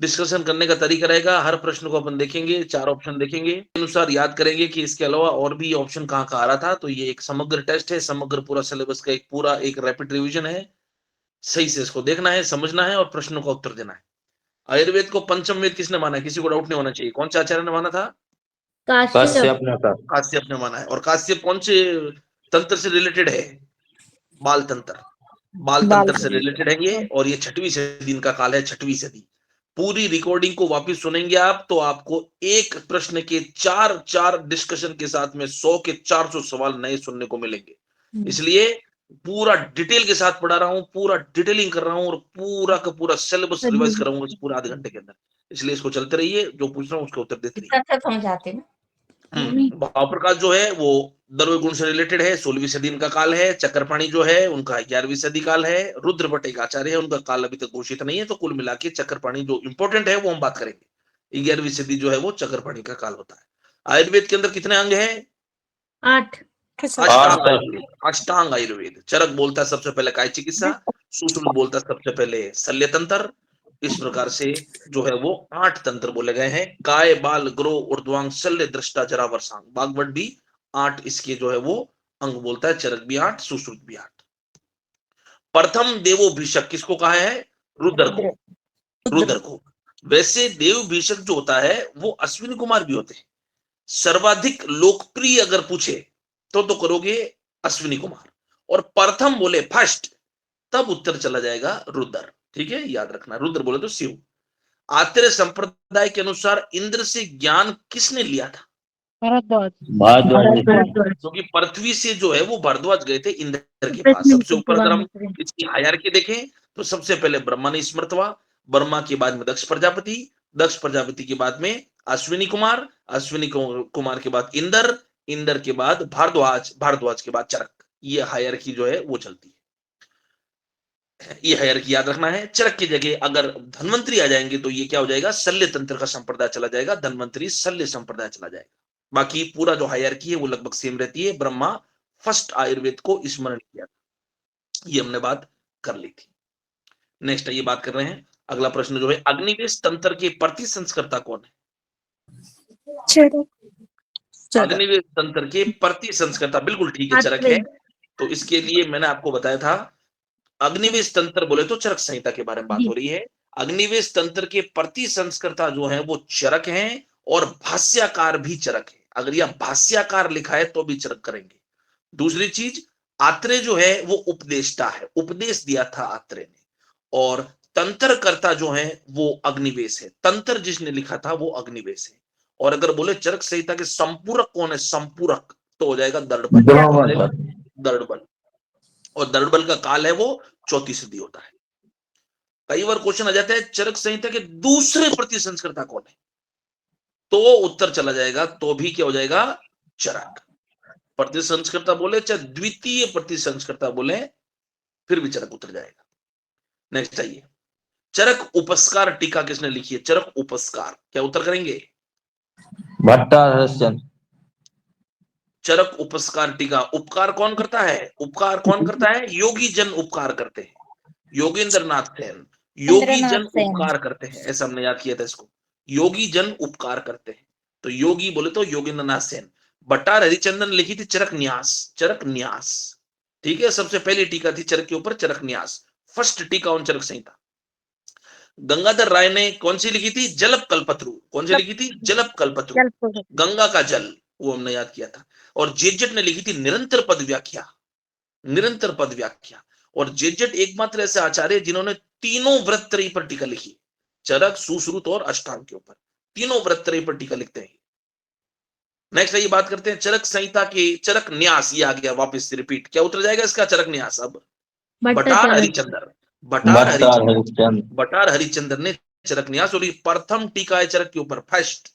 Discussion करने का तरीका रहेगा, हर प्रश्न को अपन देखेंगे, 4 ऑप्शन देखेंगे, अनुसार याद करेंगे कि इसके अलावा और भी ऑप्शन कहाँ-कहाँ आ रहा था। तो ये एक समग्र टेस्ट है, समग्र पूरा सिलेबस का एक पूरा एक रैपिड रिवीजन है। सही से इसको देखना है, समझना है और प्रश्नों का उत्तर देना है। आयुर्वेद को पंचम वेद किसने माना है? किसी को डाउट नहीं होना चाहिए। कौन से आचार्य ने माना था? काश्यप। काश्यप ने था। काश्यप ने माना है। और काश्यप कौन से तंत्र से रिलेटेड है? बाल तंत्र। बाल तंत्र से रिलेटेड है ये, और ये 6वीं सदी का काल है, 6वीं सदी। पूरी रिकॉर्डिंग को वापस सुनेंगे आप तो आपको एक प्रश्न के 4 डिस्कशन के साथ में 100 के 400 सवाल नए सुनने को मिलेंगे। इसलिए पूरा डिटेल के साथ पढ़ा रहा हूं, पूरा डिटेलिंग कर रहा हूं और पूरा का पूरा सिलेबस रिवाइज कराऊंगा इस पूरा आधे घंटे के अंदर। इसलिए इसको चलते रहिए, जो पूछ रहा हूँ उसका उत्तर देते रहिए। अच्छा समझाते ना। भाव प्रकाश जो है वो द्रव्य गुण से रिलेटेड है, 16वीं सदी इनका काल है। चक्रपाणी जो है उनका 11वीं सदी काल है। रुद्र भट्ट एक आचार्य है, उनका काल अभी तक घोषित नहीं है। तो कुल मिला के चक्रपाणी जो इंपॉर्टेंट है वो हम बात करेंगे। 11वीं सदी जो है वो चक्रपाणी का काल होता है। आयुर्वेद के अंदर कितने अंग हैं? 8। अष्टांग आयुर्वेद। अष्टांग आयुर्वेद। चरक बोलता है सबसे पहले काय चिकित्सा, सुश्रुत बोलता है सबसे पहले शल्य तंत्र। इस प्रकार से जो है वो 8 तंत्र बोले गए हैं। काय, बाल, ग्रो, ऊर्ध्वांग, शल्य, दृष्टा, जरा, वर्षांग। बागवट भी 8 इसके जो है वो अंग बोलता है। चरक भी 8, सुश्रुत भी 8। प्रथम देवो भीषक किसको कहा है? रुद्र को। रुद्र को। वैसे देव भीषक जो होता है वो अश्विनी कुमार भी होते हैं। सर्वाधिक लोकप्रिय अगर पूछे तो करोगे अश्विनी कुमार। और प्रथम बोले फर्स्ट, तब उत्तर चला जाएगा रुद्र। ठीक है, याद रखना। रुद्र बोले तो शिव। आत्रेय संप्रदाय के अनुसार इंद्र से ज्ञान किसने लिया था? भारद्वाज। क्योंकि पृथ्वी से जो है वो भारद्वाज गए थे इंद्र के पास। सबसे ऊपर अगर हम इसकी हायरार्की देखें तो सबसे पहले ब्रह्मा ने स्मृत हुआ। ब्रह्मा के बाद में दक्ष प्रजापति, दक्ष प्रजापति के बाद में अश्विनी कुमार, अश्विनी कुमार के बाद इंद्र, इंद्र के बाद भारद्वाज, भारद्वाज के बाद चरक। ये हायरार्की जो है वो चलती है। ये हायरार्की याद रखना है। चरक की जगह अगर धन्वंतरी आ जाएंगे तो ये क्या हो जाएगा? शल्य तंत्र का संप्रदाय चला जाएगा। धन्वंतरी शल्य संप्रदाय चला जाएगा। बाकी पूरा जो हायरार्की है वो लगभग सेम रहती है। ब्रह्मा फर्स्ट आयुर्वेद को स्मरण किया था, ये हमने बात कर ली थी। नेक्स्ट ये बात कर रहे हैं, अगला प्रश्न जो है अग्निवेश तंत्र के प्रति संस्कर्ता कौन है? अग्निवेश तंत्र के प्रति संस्कर्ता, बिल्कुल ठीक है, चरक है। तो इसके लिए मैंने आपको बताया था, अग्निवेश तंत्र बोले तो चरक संहिता के बारे में बात हो रही है। अग्निवेश तंत्र के प्रति संस्कर्ता जो है वो चरक हैं, और भाष्यकार भी चरक है। अगर यह भाष्यकार लिखा है तो भी चरक करेंगे। दूसरी चीज, आत्रेय जो है वो उपदेष्टा है, उपदेश दिया था आत्रेय ने। और तंत्रकर्ता जो है वो अग्निवेश है, तंत्र जिसने लिखा था वो अग्निवेश है। और अगर बोले चरक संहिता के संपूरक कौन है? संपूरक तो हो जाएगा दर्डबल। दर्डबल। और दर्डबल का काल है वो 34वीं सदी होता है। कई बार क्वेश्चन आ जाता है चरक संहिता के दूसरे प्रति संस्कर्ता कौन है, तो उत्तर चला जाएगा, तो भी क्या हो जाएगा? चरक। प्रति संस्कर्ता बोले चाहे द्वितीय प्रति संस्कर्ता बोले, फिर भी चरक उतर जाएगा। नेक्स्ट आइए, चरक उपस्कार टीका किसने लिखी है? चरक उपस्कार, क्या उत्तर करेंगे? भट्टारस्य। चरक उपस्कार टीका। उपकार कौन करता है? उपकार कौन करता है? योगी जन उपकार करते हैं। योगेंद्र नाथ सेन, योगी जन उपकार करते हैं, ऐसा हमने याद किया था इसको। योगी जन उपकार करते हैं, तो योगी बोले तो योगेंद्र नाथ सेन। भट्टार हरिचंद्र ने लिखी थी चरक न्यास, चरक न्यास। ठीक है, सबसे पहली टीका थी चरक के ऊपर, चरक न्यास, फर्स्ट टीका ऑन चरक संहिता। गंगाधर राय ने कौन सी लिखी थी? जलप कल्पत्रु। कौन सी लिखी थी? जलप कल्पत्रु, गंगा का जल, वो हमने याद किया था। और जेजेट ने लिखी थी निरंतर पद व्याख्या, निरंतर पद व्याख्या। और जेजेट एकमात्र ऐसे आचार्य जिन्होंने तीनों व्रतत्रयी पर टीका लिखी, चरक, सुश्रुत और अष्टांग के ऊपर तीनों व्रतत्रयी पर टीका लिखते हैं। नेक्स्ट ये बात करते हैं चरक संहिता के चरक न्यास। ये आ गया वापस से रिपीट, क्या उतर जाएगा इसका? चरक न्यास। अब बटार हरिचंद्र, बटार हरिचंद्र ने चरक न्यास, और प्रथम टीका है चरक के ऊपर, फर्स्ट।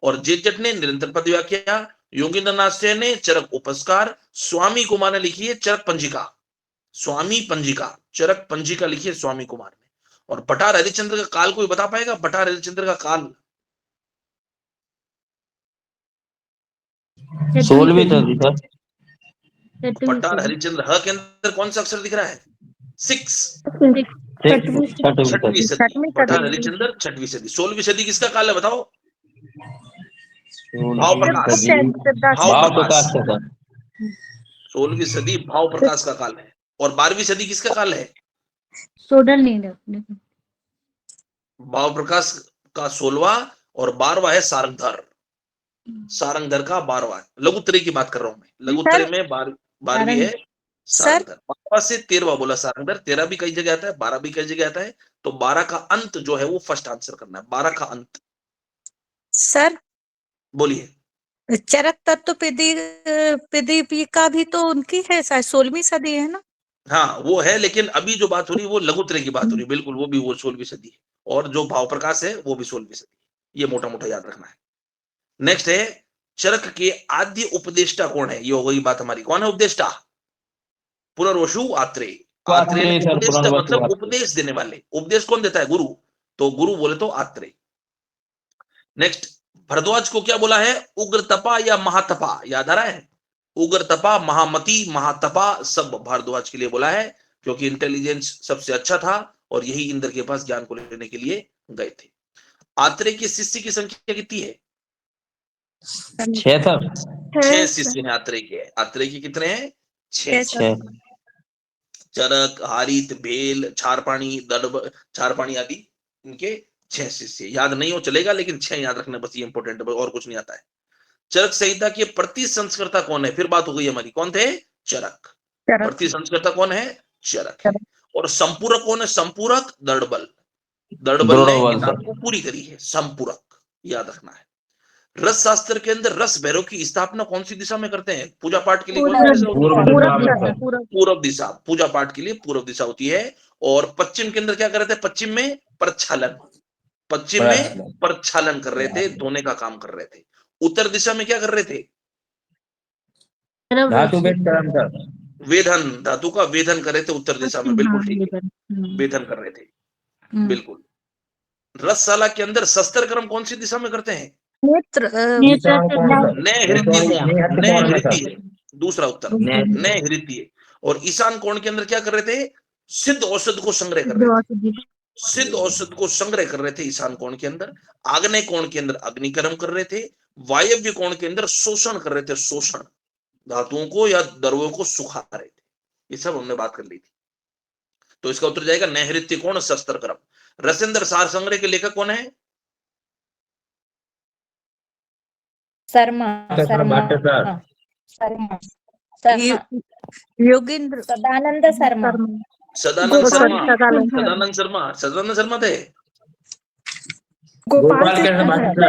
और जेजेट ने निरंतर पद व्याख्या, योगेंद्र नाथ सेन ने चरक उपस्कार, स्वामी कुमार ने लिखी है चरक पंजिका, स्वामी पंजिका, चरक पंजिका लिखी है स्वामी कुमार ने। और बटार हरिचंद्र का काल कोई बता पाएगा? बटार हरिचंद्र का काल 16वीं सदी सर। बटार हरिचंद्र, ह के अंदर कौन सा अक्षर दिख रहा है? 6। छठवीं छठवीं सदी। सदी, पठान हरिश्चंद्र छठवीं सदी। 16वीं सदी किसका काल है बताओ? भाव प्रकाश, भाव प्रकाश। का था। 16वीं सदी भाव प्रकाश का काल है। और 12वीं सदी किसका काल है? सोडल नहीं रखने को। भाव प्रकाश का 16वां और 12वां है सारंगधर। सारंगधर का 12वां। लघुत्तरी की बात कर रहा हूं मैं, लघुत्तरी में 12वीं है सारंगधर। 12वां से 13वां बोला सारंगधर। 13 भी कई जगह आता है, 12 भी कई जगह आता है। तो 12 का अंत जो है वो फर्स्ट आंसर करना है, 12 का अंत। सर बोलिए। चरक तत्व प्रदीप का भी तो उनकी है शायद 16वीं सदी है ना? हाँ वो है, लेकिन अभी जो बात हो रही है वो लघुत्तरी की बात हो रही है। बिल्कुल, वो भी वो 16वीं सदी है। और जो भाव प्रकाश है वो भी 16वीं सदी है। ये मोटा मोटा याद रखना है। नेक्स्ट है, चरक के आद्य उपदेष्टा कौन है? ये हो गई बात हमारी। कौन है उपदेष्टा? पुनर्वसु आत्रेय। आत्रेय उपदेष्टा मतलब उपदेश देने वाले। उपदेश कौन देता है? गुरु। तो गुरु बोले तो आत्रेय। नेक्स्ट, भरद्वाज को क्या बोला है? उग्रतपा या महातपा? याद आ रहा है? उग्रतपा, महामती, महातपा सब भारद्वाज के लिए बोला है, क्योंकि इंटेलिजेंस सबसे अच्छा था और यही इंद्र के पास ज्ञान को लेने के लिए गए थे। आत्रेय के शिष्य की संख्या कितनी है? 6 सर। 6 शिष्य हैं आत्रेय के। आत्रेय के कितने हैं? 6। चरक, हारित, भेल, छारपाणी, दड़ब, छारपाणी आदि इनके 6 शिष्य। याद नहीं हो चलेगा, लेकिन 6 याद रखना बस, ये इंपॉर्टेंट है, और कुछ नहीं आता है। चरक संहिता के प्रति संस्कर्ता कौन है? फिर बात हो गई हमारी। कौन थे? चरक। प्रति संस्कर्ता कौन है? चरक है। और संपूरक कौन है? संपूरक दड़बल। दड़बल ने किताब को पूरी करी है। संपूरक याद रखना है। रस शास्त्र के अंदर रस भैरव की स्थापना कौन सी दिशा में करते हैं? पूजा पाठ के लिए कौन सी दिशा होती है? पूर्व दिशा। पूजा पाठ के लिए पूर्व दिशा होती है। और पश्चिम के अंदर क्या कर रहे थे? पश्चिम में प्रक्षालन। पश्चिम में प्रक्षालन कर रहे थे, धोने का काम कर रहे थे। उत्तर दिशा में क्या कर रहे थे? धातु वेधन, धातु का वेधन कर रहे थे उत्तर दिशा में। बिल्कुल ठीक है, वेधन कर रहे थे। बिल्कुल। रसशाला के अंदर शस्त्र कर्म कौन सी दिशा में करते हैं? नैहृति। दूसरा उत्तर नैहृति। और ईशान कोण के अंदर क्या कर रहे थे? सिद्ध औषध को संग्रह कर रहे थे। सिद्ध औषध को संग्रह कर रहे थे ईशान कोण के अंदर। आग्नेय कोण के अंदर अग्निकर्म कर रहे थे। वायव्य कोण के अंदर शोषण कर रहे थे। शोषण, धातुओं को या द्रव्यों को सुखा रहे थे। ये सब हमने बात कर ली थी। तो इसका उत्तर जाएगा नैहृत्य कोण, शस्त्र कर्म। रसेंद्र सार संग्रह के लेखक कौन है? शर्मा। योगेंद्र, सदानंद शर्मा। सदानंद शर्मा। सदानंद शर्मा, सदानंद शर्मा थे। गोपाल कृष्ण भट्ट।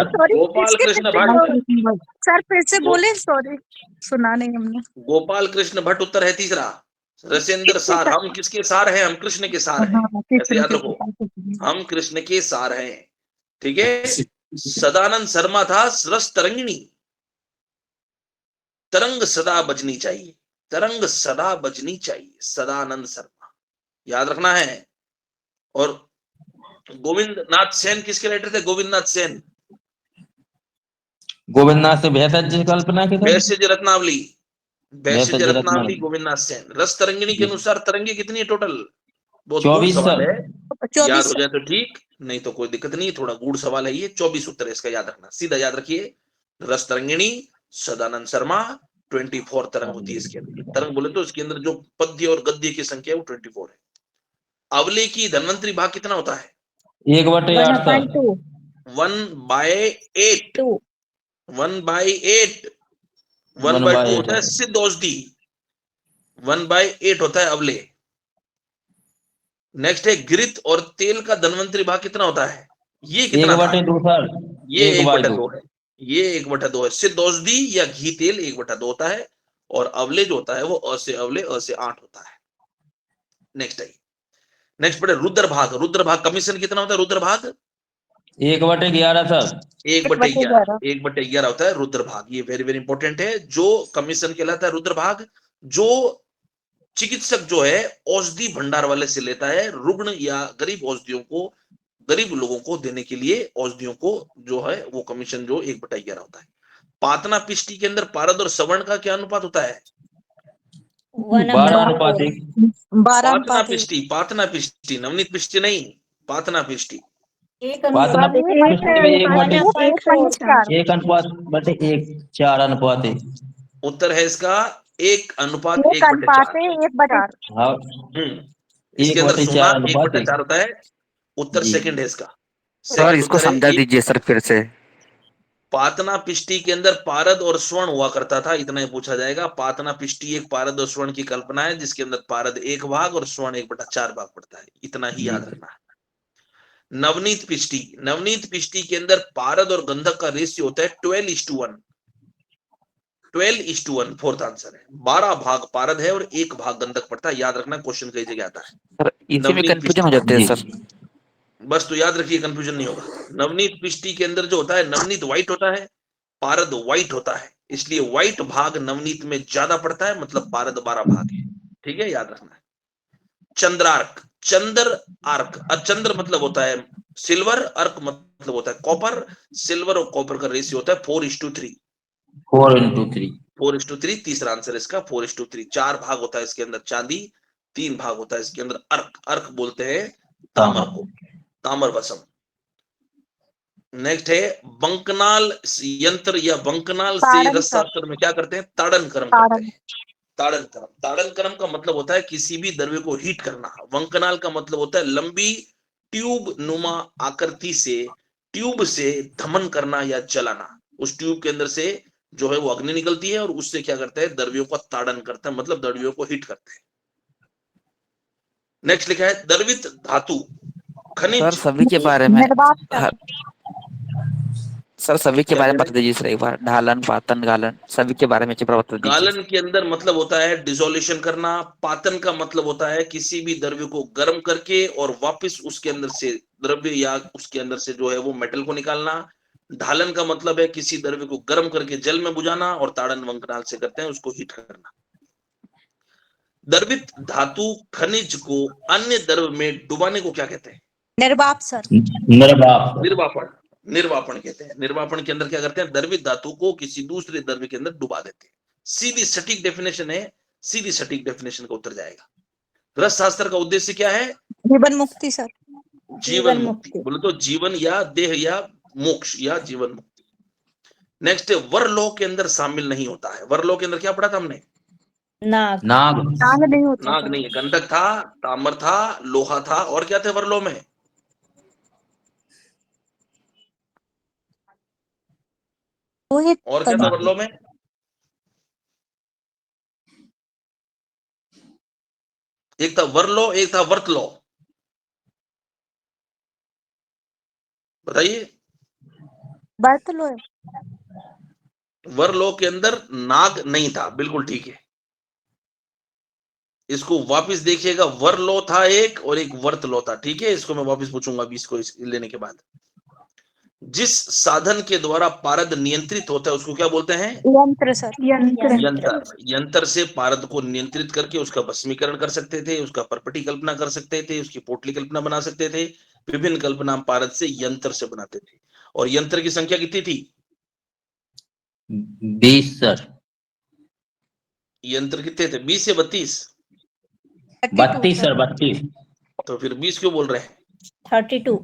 सर फिर से बोले, सॉरी सुना नहीं हमने। गोपाल कृष्ण भट्ट उत्तर है तीसरा। रसेंद्र सार, हम किसके सार हैं? हम कृष्ण के सार हैं। ऐसे याद रखो, हम कृष्ण के सार हैं। ठीक है। सदानंद शर्मा था रस तरंगिणी। तरंग सदा बजनी चाहिए, तरंग सदा बजनी चाहिए। सदानंद शर्मा याद रखना है। और गोविंद नाथ सेन किसके राइटर थे? गोविंद नाथ सेन। गोविंद नाथ से भेषज जी कल्पना की भेषज रत्नावली। भेषज रत्नावली गोविंद नाथ सेन। रस तरंगिणी के अनुसार तरंगे कितनी है टोटल? बहुत गूढ़ सवाल है, याद हो जाए तो ठीक, नहीं तो कोई दिक्कत नहीं। थोड़ा गूढ़ सवाल है ये। 24 उत्तर है इसका, याद रखना, सीधा याद रखिए। रस तरंगिणी, सदानंद शर्मा। 24 तरंग होती है इसके अंदर। तरंग बोले तो इसके अंदर जो पद्य और गद्य की संख्या है वो 24 है। अवले की धन्वंतरी भाग कितना होता है? 1/8। 1/8। 1/8। 1/2 होता है सिद्ध औषधि। 1/8 होता है अवले। नेक्स्ट है घृत और तेल का धन्वंतरी भाग कितना होता है? ये कितना था? 1/2 सर। ये 1/2 है। ये 1/2 है। सिद्ध औषधि या घी तेल 1/2 होता है। और अवले जो होता है वो अ से अवले, अ से 8 होता है। नेक्स्ट है, नेक्स्ट पढ़े रुद्र भाग। रुद्र भाग कमीशन कितना होता है? रुद्र भाग 1/11 सर। 1/11। 1/11 होता है रुद्र भाग। ये वेरी वेरी इंपॉर्टेंट है। जो कमीशन कहलाता है रुद्र भाग, जो चिकित्सक जो है औषधि भंडार वाले से लेता है रुग्ण या गरीब औषधियों को, गरीब लोगों को देने के लिए औषधियों को जो है वो कमीशन जो 1/11 होता है। पातना पिष्टी के अंदर पारद और सवर्ण का क्या अनुपात होता है? 12 अनुपात 1। 12 पातना अनुपात 1। पिष्टि, पातना पिष्टि, नवनीत पिष्टि नहीं, पातना पिष्टि। पातना एक पिष्टि में 1/4, 1/4। 1 अनुपात बटे 1, 4 अनुपात 1। उत्तर है इसका 1 अनुपात 1 बटे 4। 1/4। हाँ, इसके 1 अंदर बटे सोना 4 1 अनुपात बटे 1। 4 होता है। उत्तर जी। सेकंड है इसका। सर सेकंड इसको उत्तर है समझा दीजिए सर फिर से। पातना पिष्टि के अंदर पारद और स्वर्ण हुआ करता था, इतना ही पूछा जाएगा। पातना पिष्टि एक पारद और स्वर्ण की कल्पना है, जिसके अंदर पारद 1 भाग और स्वर्ण 1/4 भाग पड़ता है, इतना ही जी याद रखना है। नवनीत पिष्टि, नवनीत पिष्टि के अंदर पारद और गंधक का रेशियो होता है 12:1। 12:1 फोर्थ आंसर है। 12 भाग पारद है और 1 भाग गंधक पड़ता है, याद रखना, क्वेश्चन कई जगह आता है। सर इसी में नवनीत कंफ्यूजन पिष्टि, हो जाते हैं जी। सर। बस तो याद रखिए, कंफ्यूजन नहीं होगा। नवनीत पिष्टि के अंदर जो होता है, नवनीत व्हाइट होता है, पारद व्हाइट होता है, इसलिए व्हाइट भाग नवनीत में ज्यादा पड़ता है, मतलब पारद 12 भाग है। ठीक है, याद रखना है। चंद्रार्क, चंद्र आर्क, चंद्र मतलब होता है सिल्वर, अर्क मतलब होता है कॉपर। सिल्वर और कॉपर का रेशियो होता है 4:3। 4x3। 4:3 तीसरा आंसर इसका 4:3। 4 भाग होता है इसके अंदर चांदी, 3 भाग होता है इसके अंदर अर्क। अर्क बोलते हैं तामर को, ताम्र वसम। नेक्स्ट है बंकनाल यंत्र या बंकनाल से ताड़न रस शास्त्र में क्या करते हैं? ताड़न कर्म करते हैं। ताड़न कर्म, ताड़न कर्म का मतलब होता है किसी भी द्रव्य को हीट करना। वंकनाल का मतलब होता है लंबी ट्यूब नुमा आकृति से, ट्यूब से धमन करना या जलाना। उस ट्यूब के अंदर से जो है वो अग्नि निकलती है और उससे क्या करता है, द्रव्यों का ताड़न करता है, मतलब द्रव्यों को हीट करते हैं। नेक्स्ट लिखा है द्रवित धातु सर खनिज। सभी के बारे में निर्वात सर। हर- सर सभी के क्या बारे कह में रहे बता दीजिए सर एक बार। ढालन, पातन, गालन सभी के बारे में एक बार बता हैं? दीजिए। गालन के अंदर मतलब होता है डिसोल्यूशन करना। पातन का मतलब होता है किसी भी द्रव्य को गर्म करके और वापस उसके अंदर से द्रव्य या उसके अंदर से जो है वो मेटल को निकालना। ढालन का मतलब है किसी द्रव्य को गर्म करके जल में बुझाना, और ताड़न वंकनाल से करते हैं उसको हीट करना। द्रवित धातु खनिज को अन्य द्रव में डुबाने को क्या कहते हैं? निर्वाप सर। निर्वाप। निर्वापन, निर्वापन कहते हैं। निर्वापन के अंदर क्या करते हैं, द्रवित धातु को किसी दूसरे द्रव्य के अंदर डुबा देते हैं। सीधी सटीक डेफिनेशन है, सीधी सटीक डेफिनेशन का उत्तर जाएगा। रस शास्त्र का उद्देश्य क्या है? जीवन मुक्ति सर। जीवन मुक्ति। बोले तो जीवन या देह या मोक्ष या जीवन मुक्ति। नेक्स्ट वरलोह के अंदर शामिल नहीं होता है। वरलोह के अंदर क्या पढ़ा था हमने? नाग। नाग नहीं होता नाग सर। नहीं है, गंधक था, ताम्र था, लोहा था, और क्या थे वरलोह में? लोहित और क्या था वरलोह में? एक था वरलोह, एक था वर्तलोह। बताइए। बर्त लो। वरलोह के अंदर नाग नहीं था, बिल्कुल ठीक है। इसको वापस देखिएगा, वरलोह था एक और एक वर्तलोह था। ठीक है, इसको मैं वापस पूछूंगा अभी इसको लेने के बाद। जिस साधन के द्वारा पारद नियंत्रित होता है उसको क्या बोलते हैं? यंत्र सर। यंत्र। यंत्र से पारद को नियंत्रित करके उसका भस्मीकरण कर सकते थे, उसका परपटी कल्पना कर सकते थे, उसकी पोटली कल्पना बना सकते थे। विभिन्न कल्पना पारद से यंत्र से बनाते थे। और यंत्र की संख्या कितनी थी? 20 सर। यंत्र कितने थे? 20 से 32? 32 सर, 32। तो फिर 20 क्यों बोल रहे हैं? 32।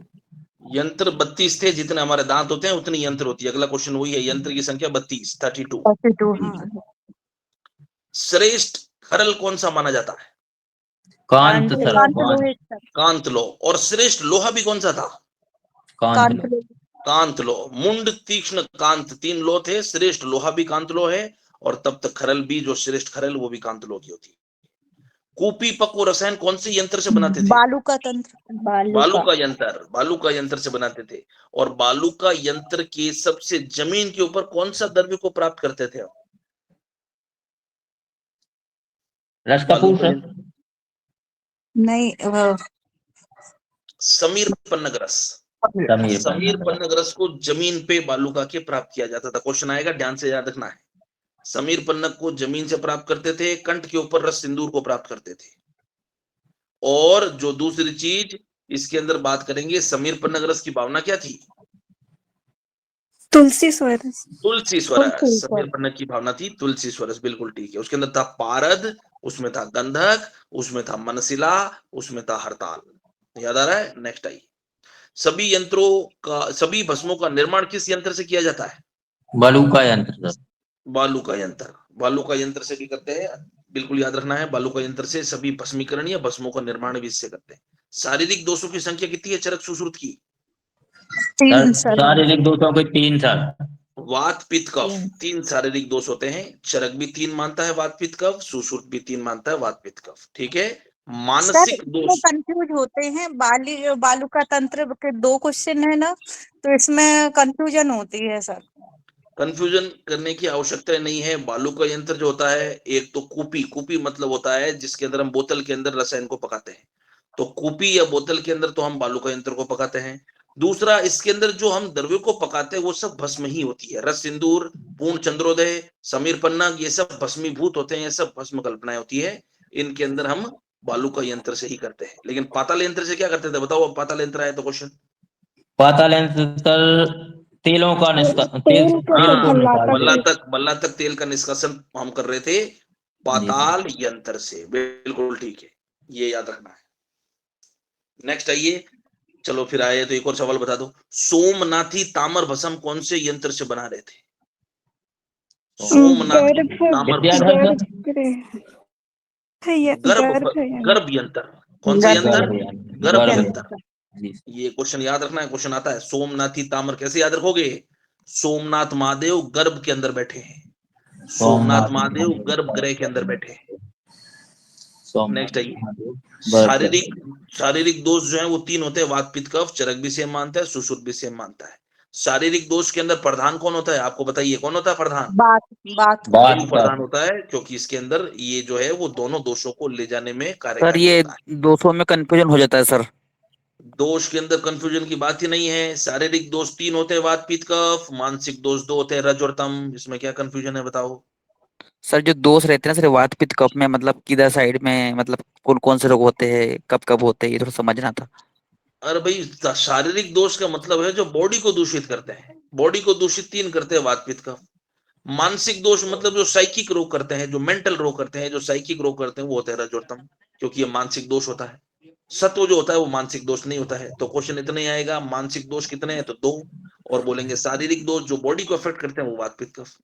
यंत्र 32 थे, जितने हमारे दांत होते हैं उतनी यंत्र होती है। अगला क्वेश्चन वही है, यंत्र की संख्या 32, 32। 32 हाँ। श्रेष्ठ खरल कौन सा माना जाता है? कांत सर, कांत कांत। लोहित सर। कांत लोह। और श्रेष्ठ लोहा भी कौन सा था? कांत। कांत लोह। मुंड, तीक्ष्ण, कांत, 3 लोह थे। श्रेष्ठ लोहा भी कांत लोह है, और तब तक खरल भी, जो श्रेष्ठ खरल वो भी कांत लोह की होती है। कूपी पक्व रसायन कौन से यंत्र से बनाते थे? बालू का तंत्र। बालू का यंत्र, बालू का यंत्र से बनाते थे। और बालू का यंत्र के सबसे जमीन के ऊपर कौन सा द्रव्य को प्राप्त करते थे? रस बालू कपूर का सर। यंत्र, नहीं समीर पन्नग रस। समीर पन्नग रस को जमीन पे बालूका के प्राप्त किया जाता था। क्वेश्चन आएगा, ध्यान से याद रखना है। समीर पन्नग को जमीन से प्राप्त करते थे, कंठ के ऊपर रस सिंदूर को प्राप्त करते थे। और जो दूसरी चीज इसके अंदर बात करेंगे, समीर पन्नग रस की भावना क्या थी? तुलसी स्वरस। तुलसी स्वरस, तुलसी समीर पन्ना की भावना थी तुलसी स्वरस, बिल्कुल ठीक है। उसके अंदर था पारद, उसमें था गंधक, उसमें था मनसिला, उसमें था हरताल। याद आ रहा है? नेक्स्ट आइए। सभी भस्मों का निर्माण किस यंत्र से किया जाता है? बालू का यंत्र सर। बालू का यंत्र। बालू का यंत्र से भी करते हैं, बिल्कुल याद रखना है। बालू का यंत्र से सभी भस्मीकरण या भस्मों का निर्माण भी इससे करते हैं। शारीरिक दोषों की संख्या कितनी है चरक सुश्रुत की? 3 सर सर। शारीरिक दोषों के 3 सर। वात पित्त कफ, 3 3 शारीरिक दोष होते हैं। चरक भी 3 मानता है, वात पित्त कफ। सुश्रुत भी 3 मानता है, वात पित्त कफ। ठीक है। सर मानसिक इसमें दोष, कंफ्यूज होते हैं, बालू का तंत्र के 2 क्वेश्चन है ना, तो इसमें कंफ्यूजन होती है सर। कंफ्यूजन करने की आवश्यकता नहीं है। बालू का यंत्र जो होता है, एक तो कूपी, कूपी मतलब होता है जिसके अंदर हम बोतल के अंदर रसायन को पकाते हैं, तो कूपी या बोतल के अंदर तो हम बालू का यंत्र को पकाते हैं। दूसरा, इसके अंदर जो हम द्रव्य को पकाते हैं वो सब भस्म ही होती है। रस सिंदूर, पूर्ण चंद्रोदय, समीर पन्ना, ये सब भस्मीभूत होते हैं, ये सब भस्म कल्पनाएं होती है। इनके अंदर हम बालू का यंत्र से ही करते हैं। लेकिन पाताल यंत्र से क्या करते थे बताओ? अब पाताल यंत्र आया तो क्वेश्चन। पाताल यंत्र सर तेलों का तेल तेल को तेल तो को भल्ला तक बल्ला तक तेल का निष्कासन हम कर रहे थे जी सर। पाताल यंत्र से, बिल्कुल ठीक है, ये याद रखना है। नेक्स्ट आइए। चलो फिर आए तो एक और सवाल बता दो। सोमनाथी ताम्र भस्म कौन से यंत्र से बना रहे थे? सोमनाथी ताम्र भस्म, गर्भ गर्भ यंत्र। कौन सा यंत्र? गर्भ गर्भ यंत्र। जी ये क्वेश्चन याद रखना है। क्वेश्चन आता है सोमनाथी ताम्र, कैसे याद रखोगे? सोमनाथ महादेव गर्भ के अंदर बैठे हैं। सोमनाथ महादेव गर्भगृह के अंदर बैठे हैं। नेक्स्ट आइए। गर्भ शारीरिक दोष जो है वो 3 होते हैं। वात पित्त कफ। चरक भी सेम मानता है, सुश्रुत भी सेम मानता है। शारीरिक दोष के अंदर प्रधान कौन होता है? आपको बताइए, कौन होता है प्रधान? बात वायु प्रधान होता है, क्योंकि इसके अंदर ये जो है वो दोनों दोषों को ले जाने में सर कार्यकारी ये होता है। 200 में कंफ्यूजन हो जाता है सर। दोष के अंदर कंफ्यूजन की बात ही नहीं है। शारीरिक दोष 3 होते हैं, वात पित्त कफ। मानसिक दोष 2 होते हैं, रज और तम। इसमें क्या कंफ्यूजन है बताओ? सर जो दोष रहते हैं ना सर वात पित्त कफ में, मतलब किधर साइड में, मतलब कौन कौन से रोग होते हैं, कब कब होते हैं, ये थोड़ा समझना था। अरे भाई, शारीरिक दोष का मतलब है जो बॉडी को दूषित करते हैं। बॉडी को दूषित 3 करते हैं, वात पित्त कफ। मानसिक दोष मतलब जो साइकिक रोग करते हैं, जो मेंटल रोग करते हैं, जो साइकिक रोग करते हैं, वो होते हैं रज और तम, क्योंकि ये मानसिक दोष होता है। सत्व जो होता है वो मानसिक दोष नहीं होता है। तो क्वेश्चन इतना ही आएगा, मानसिक दोष कितने हैं? तो 2। और बोलेंगे शारीरिक दोष जो बॉडी को अफेक्ट करते हैं वो वात पित्त कफ।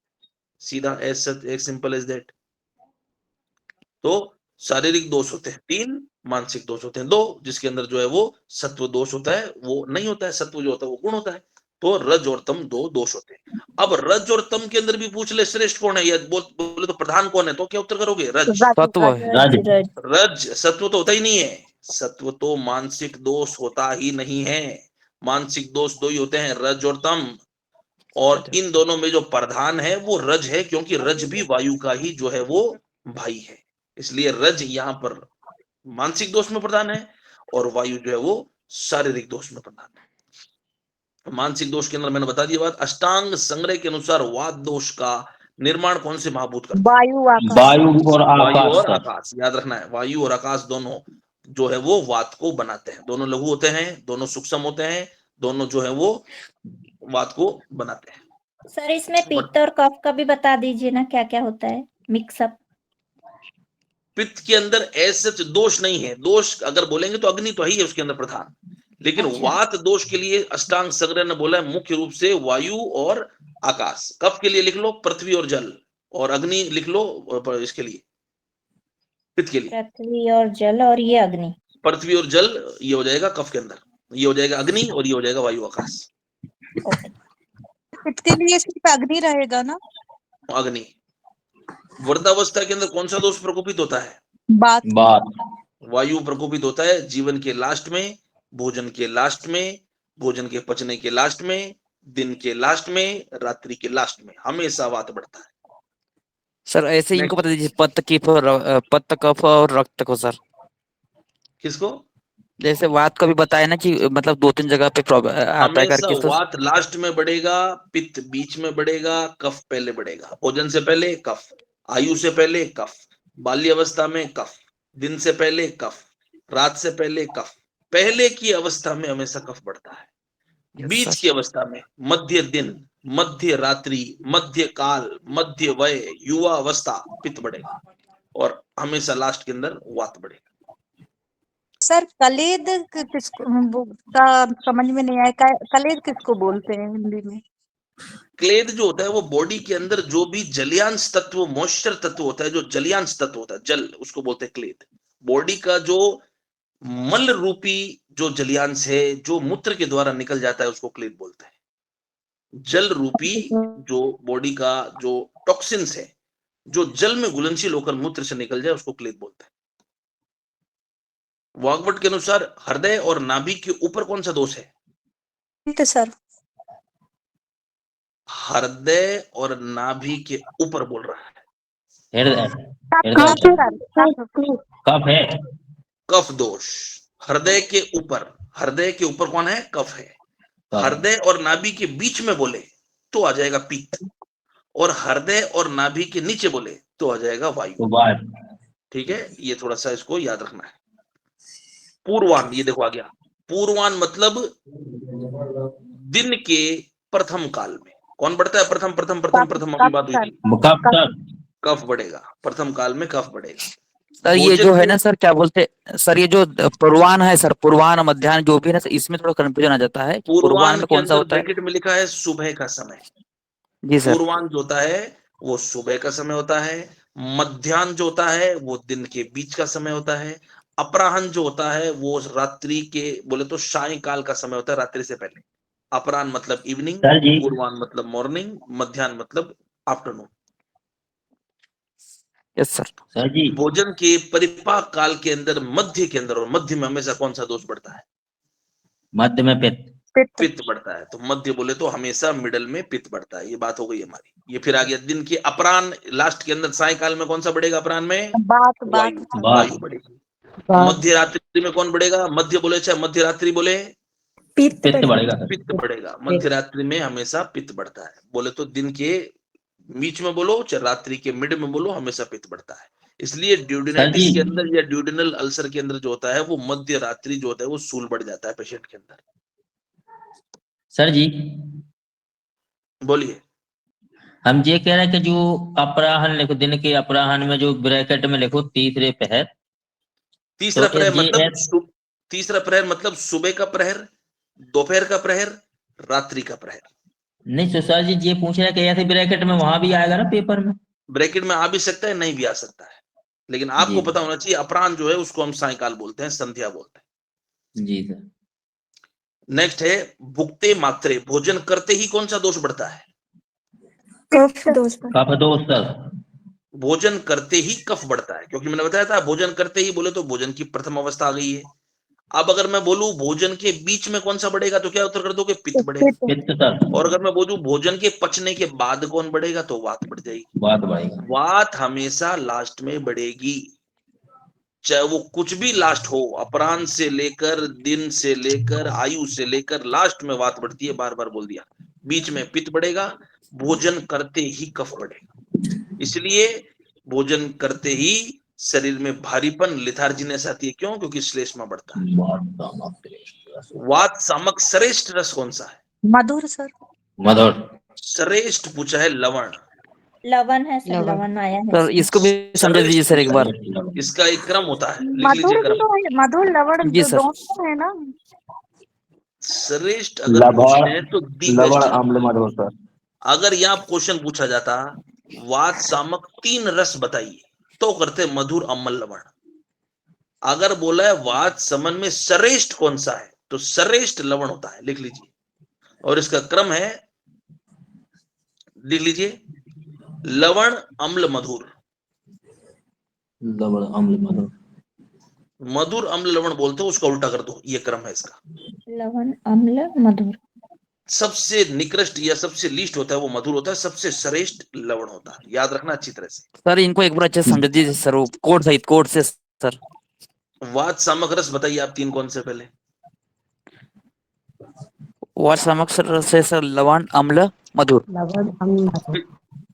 सीधा एक सिंपल एज दैट। तो शारीरिक दोष होते हैं 3, मानसिक दोष होते हैं 2, जिसके अंदर जो है वो सत्व दोष होता है वो नहीं होता है। सत्व जो होता है वो गुण होता है। तो रज और तम 2 दोष होते हैं। अब रज और तम के अंदर भी पूछ ले श्रेष्ठ कौन है, या बोले तो प्रधान कौन है, तो क्या उत्तर करोगे? रज। सत्व है। रज। सत्व तो होता ही नहीं है। सत्व तो मानसिक दोष होता ही नहीं है। मानसिक दोष 2 ही होते हैं, रज और तम। और इन दोनों में जो प्रधान है वो रज है, क्योंकि रज भी वायु का ही जो है वो भाई है। इसलिए रज यहाँ पर मानसिक दोष में प्रधान है, और वायु जो है वो शारीरिक दोष में प्रधान है। मानसिक दोष के अंदर मैंने बता दिया बात। अष्टांग संग्रह के अनुसार वात दोष का निर्माण कौन से महाभूत करते हैं? वायु आकाश। वायु और वायु आकाश और सर। आकाश, याद रखना है। वायु और आकाश दोनों जो है वो वात को बनाते हैं। दोनों लघु होते हैं, दोनों सूक्ष्म होते हैं, दोनों जो है वो वात को बनाते हैं। सर इसमें पित्त और कफ का भी बता दीजिए ना, क्या क्या होता है मिक्सअप। पित्त के अंदर ऐसे दोष नहीं है। दोष अगर बोलेंगे तो अग्नि तो ही है उसके अंदर प्रधान, लेकिन अच्छा। वात दोष के लिए अष्टांग संग्रह ने बोला है मुख्य रूप से वायु और आकाश। कफ के लिए लिख लो पृथ्वी और जल, और अग्नि लिख लो इसके लिए, पित्त के लिए पृथ्वी और जल, और ये अग्नि। पृथ्वी और जल ये हो जाएगा कफ के अंदर, ये हो जाएगा अग्नि, और ये हो जाएगा वायु आकाश। पित्त के लिए सिर्फ अग्नि रहेगा ना? अग्नि। वृद्धावस्था के अंदर कौन सा दोष प्रकोपित होता है? बात वायु प्रकोपित होता है जीवन के लास्ट में, भोजन के लास्ट में, भोजन के पचने के लास्ट में, दिन के लास्ट में, रात्रि के लास्ट में हमेशा वात बढ़ता है। सर ऐसे इनको बता दीजिए, पत्त कफ और रक्त को सर। किसको? जैसे वात का भी बताया ना कि मतलब 2-3 जगह पे प्रॉब्लम आता है हमेशा करके, तो वात लास्ट में बढ़ेगा, पित्त बीच में बढ़ेगा, कफ पहले बढ़ेगा। भोजन से पहले कफ, आयु से पहले कफ, बाल्यावस्था में कफ, दिन से पहले कफ, रात से पहले कफ, पहले की अवस्था में हमेशा कफ बढ़ता है। बीच सर। की अवस्था में मध्य दिन, मध्य रात्रि, मध्य काल, मध्य वय, युवा अवस्था पित्त बढ़ेगा, और हमेशा लास्ट के अंदर वात बढ़ेगा। सर कलेद किसको का समझ में नहीं आया, कलेद किसको बोलते हैं हिंदी में? क्लेद जो होता है वो बॉडी के अंदर जो भी जलियांश तत्व, मॉइस्चर तत्व होता है, जो जलियांश तत्व होता है, जल, उसको बोलते हैं क्लेद। बॉडी का जो मल रूपी जो जलियांश है, जो मूत्र के द्वारा निकल जाता है, उसको क्लेद बोलते हैं। जल रूपी जो बॉडी का जो टॉक्सिन्स है, जो जल में घुलनशील होकर मूत्र से निकल जाए, उसको क्लेद बोलते हैं। वाग्भट के अनुसार हृदय और नाभि के ऊपर कौन सा दोष है? पित्त सर। हृदय और नाभि के ऊपर बोल रहा है। हृदय कफ सर, कफ है। कफ दोष हृदय के ऊपर, हृदय के ऊपर कौन है? कफ है। हृदय और नाभि के बीच में बोले तो आ जाएगा पित्त, और हृदय और नाभि के नीचे बोले तो आ जाएगा वायु। ठीक है, ये थोड़ा सा इसको याद रखना है। पूर्वान, ये देखो आ गया। पूर्वान मतलब दिन के प्रथम काल में कौन बढ़ता है? प्रथम प्रथम प्रथम प्रथम अभी बात हुई थी, कफ बढ़ेगा। प्रथम काल में कफ बढ़ेगा। सर ये जो है ना सर, क्या बोलते सर, ये जो पूर्वान है सर, पूर्वान मध्याह्न जो भी है ना सर, इसमें थोड़ा कंफ्यूजन आ जाता है। पूर्वान में के कौन सा अंदर होता है? ब्रैकेट में लिखा है सुबह का समय। जी सर। पूर्वान जो होता है वो सुबह का समय होता है। मध्याह्न जो होता है वो दिन के बीच का समय होता है। अपराह्न जो होता है वो रात्रि के बोले तो सायंकाल का समय होता है, रात्रि से पहले। अपराह्न मतलब इवनिंग, पूर्वान मतलब मॉर्निंग, मध्याह्न मतलब आफ्टरनून। Yes sir. सर जी, भोजन के परिपाक काल के अंदर मध्य के अंदर, और मध्य में हमेशा कौन सा दोष बढ़ता है? मध्य में पित्त पित्त बढ़ता है। तो मध्य बोले तो हमेशा मिडल में पित्त बढ़ता है। ये बात हो गई हमारी। ये फिर आ गया दिन के अपराह्न, लास्ट के अंदर सायंकाल में कौन सा बढ़ेगा? अपराह्न में वायु, वायु बढ़ेगी। मध्य रात्रि में कौन बढ़ेगा? मध्य बोले चाहे मध्य रात्रि बोले, पित्त बढ़ेगा। पित्त बढ़ेगा। मध्य रात्रि में हमेशा पित्त बढ़ता है। बोले तो दिन के बीच में बोलो चाहे रात्रि के मिड में बोलो, हमेशा पित्त बढ़ता है। इसलिए ड्यूडिनाइटिस के अंदर या ड्यूडिनल अल्सर के अंदर जो होता है वो मध्य रात्रि जो होता है वो सूल बढ़ जाता है पेशेंट के अंदर। सर जी, बोलिए। हम ये कह रहे हैं कि जो अपराह्न लिखो, दिन के अपराह्न में जो ब्रैकेट में लिखो तीसरे पहर, तीसरा तो प्रहर ये मतलब तीसरा प्रहर मतलब सुबह का प्रहर, दोपहर का प्रहर, रात्रि का प्रहर। नहीं तो सर जी ये पूछ रहे हैं कि ऐसे ब्रैकेट में वहां भी आएगा ना पेपर में? ब्रैकेट में आ भी सकता है, नहीं भी आ सकता है, लेकिन आपको पता होना चाहिए अपराह्न जो है उसको हम सायंकाल बोलते हैं, संध्या बोलते हैं। जी सर। नेक्स्ट है भुक्ते मात्रे, भोजन करते ही कौन सा दोष बढ़ता है? कफ दोष कफ दोष सर। भोजन करते ही कफ बढ़ता है, क्योंकि मैंने बताया था भोजन करते ही बोले तो भोजन की प्रथम अवस्था आ गई है। अब अगर मैं बोलूं भोजन के बीच में कौन सा बढ़ेगा तो क्या उत्तर कर दोगे? पित्त बढ़ेगा। पित्त सर। और अगर मैं बोलूं भोजन के पचने के बाद कौन बढ़ेगा तो वात बढ़ जाएगी। बात बढ़ेगा। वात हमेशा लास्ट में बढ़ेगी, चाहे वो कुछ भी लास्ट हो, अपराह्न से लेकर, दिन से लेकर, आयु से लेकर, लास्ट में वात बढ़ती है। बार बार बोल दिया। बीच में पित्त बढ़ेगा, भोजन करते ही कफ बढ़ेगा। इसलिए भोजन करते ही शरीर में भारीपन, लिथार्जीनेस आती है। क्यों? क्योंकि श्लेष्मा बढ़ता है। वात सामक श्रेष्ठ रस कौन सा है? मधुर सर। मधुर। श्रेष्ठ पूछा है लवण। लवन है सर, लवन आया है सर इसको भी समझा दीजिए सर एक बार। इसका एक क्रम होता है, लिख लीजिए मधुर भी क्रम। तो है, मधुर लवण जी सर। दोनों है ना। श्रेष्ठ अगर पूछते तो दी लवण बेस्ट। अम्ल मधुर सर। अगर यहाँ क्वेश्चन पूछा जाता वात सामक 3 रस बताइए तो करते मधुर, अम्ल, लवण। अगर बोला है वात समन में श्रेष्ठ कौन सा है तो श्रेष्ठ लवण होता है, लिख लीजिए। और इसका क्रम है, लिख लीजिए, लवण, अम्ल, मधुर। लवण अम्ल मधुर। मधुर, अम्ल, लवण बोलते हो, उसका उल्टा कर दो, ये क्रम है इसका। लवन अम्ल मधुर। सबसे निकृष्ट या सबसे लीस्ट होता है वो मधुर होता है, सबसे श्रेष्ठ लवण होता है। याद रखना अच्छी तरह से। सर इनको एक बार अच्छे से समझा दीजिए सर, वो कोड सहित, कोड से सर। वात सामक रस बताइए आप 3 कौन से? पहले वात सामक से सर लवण, अम्ल, मधुर।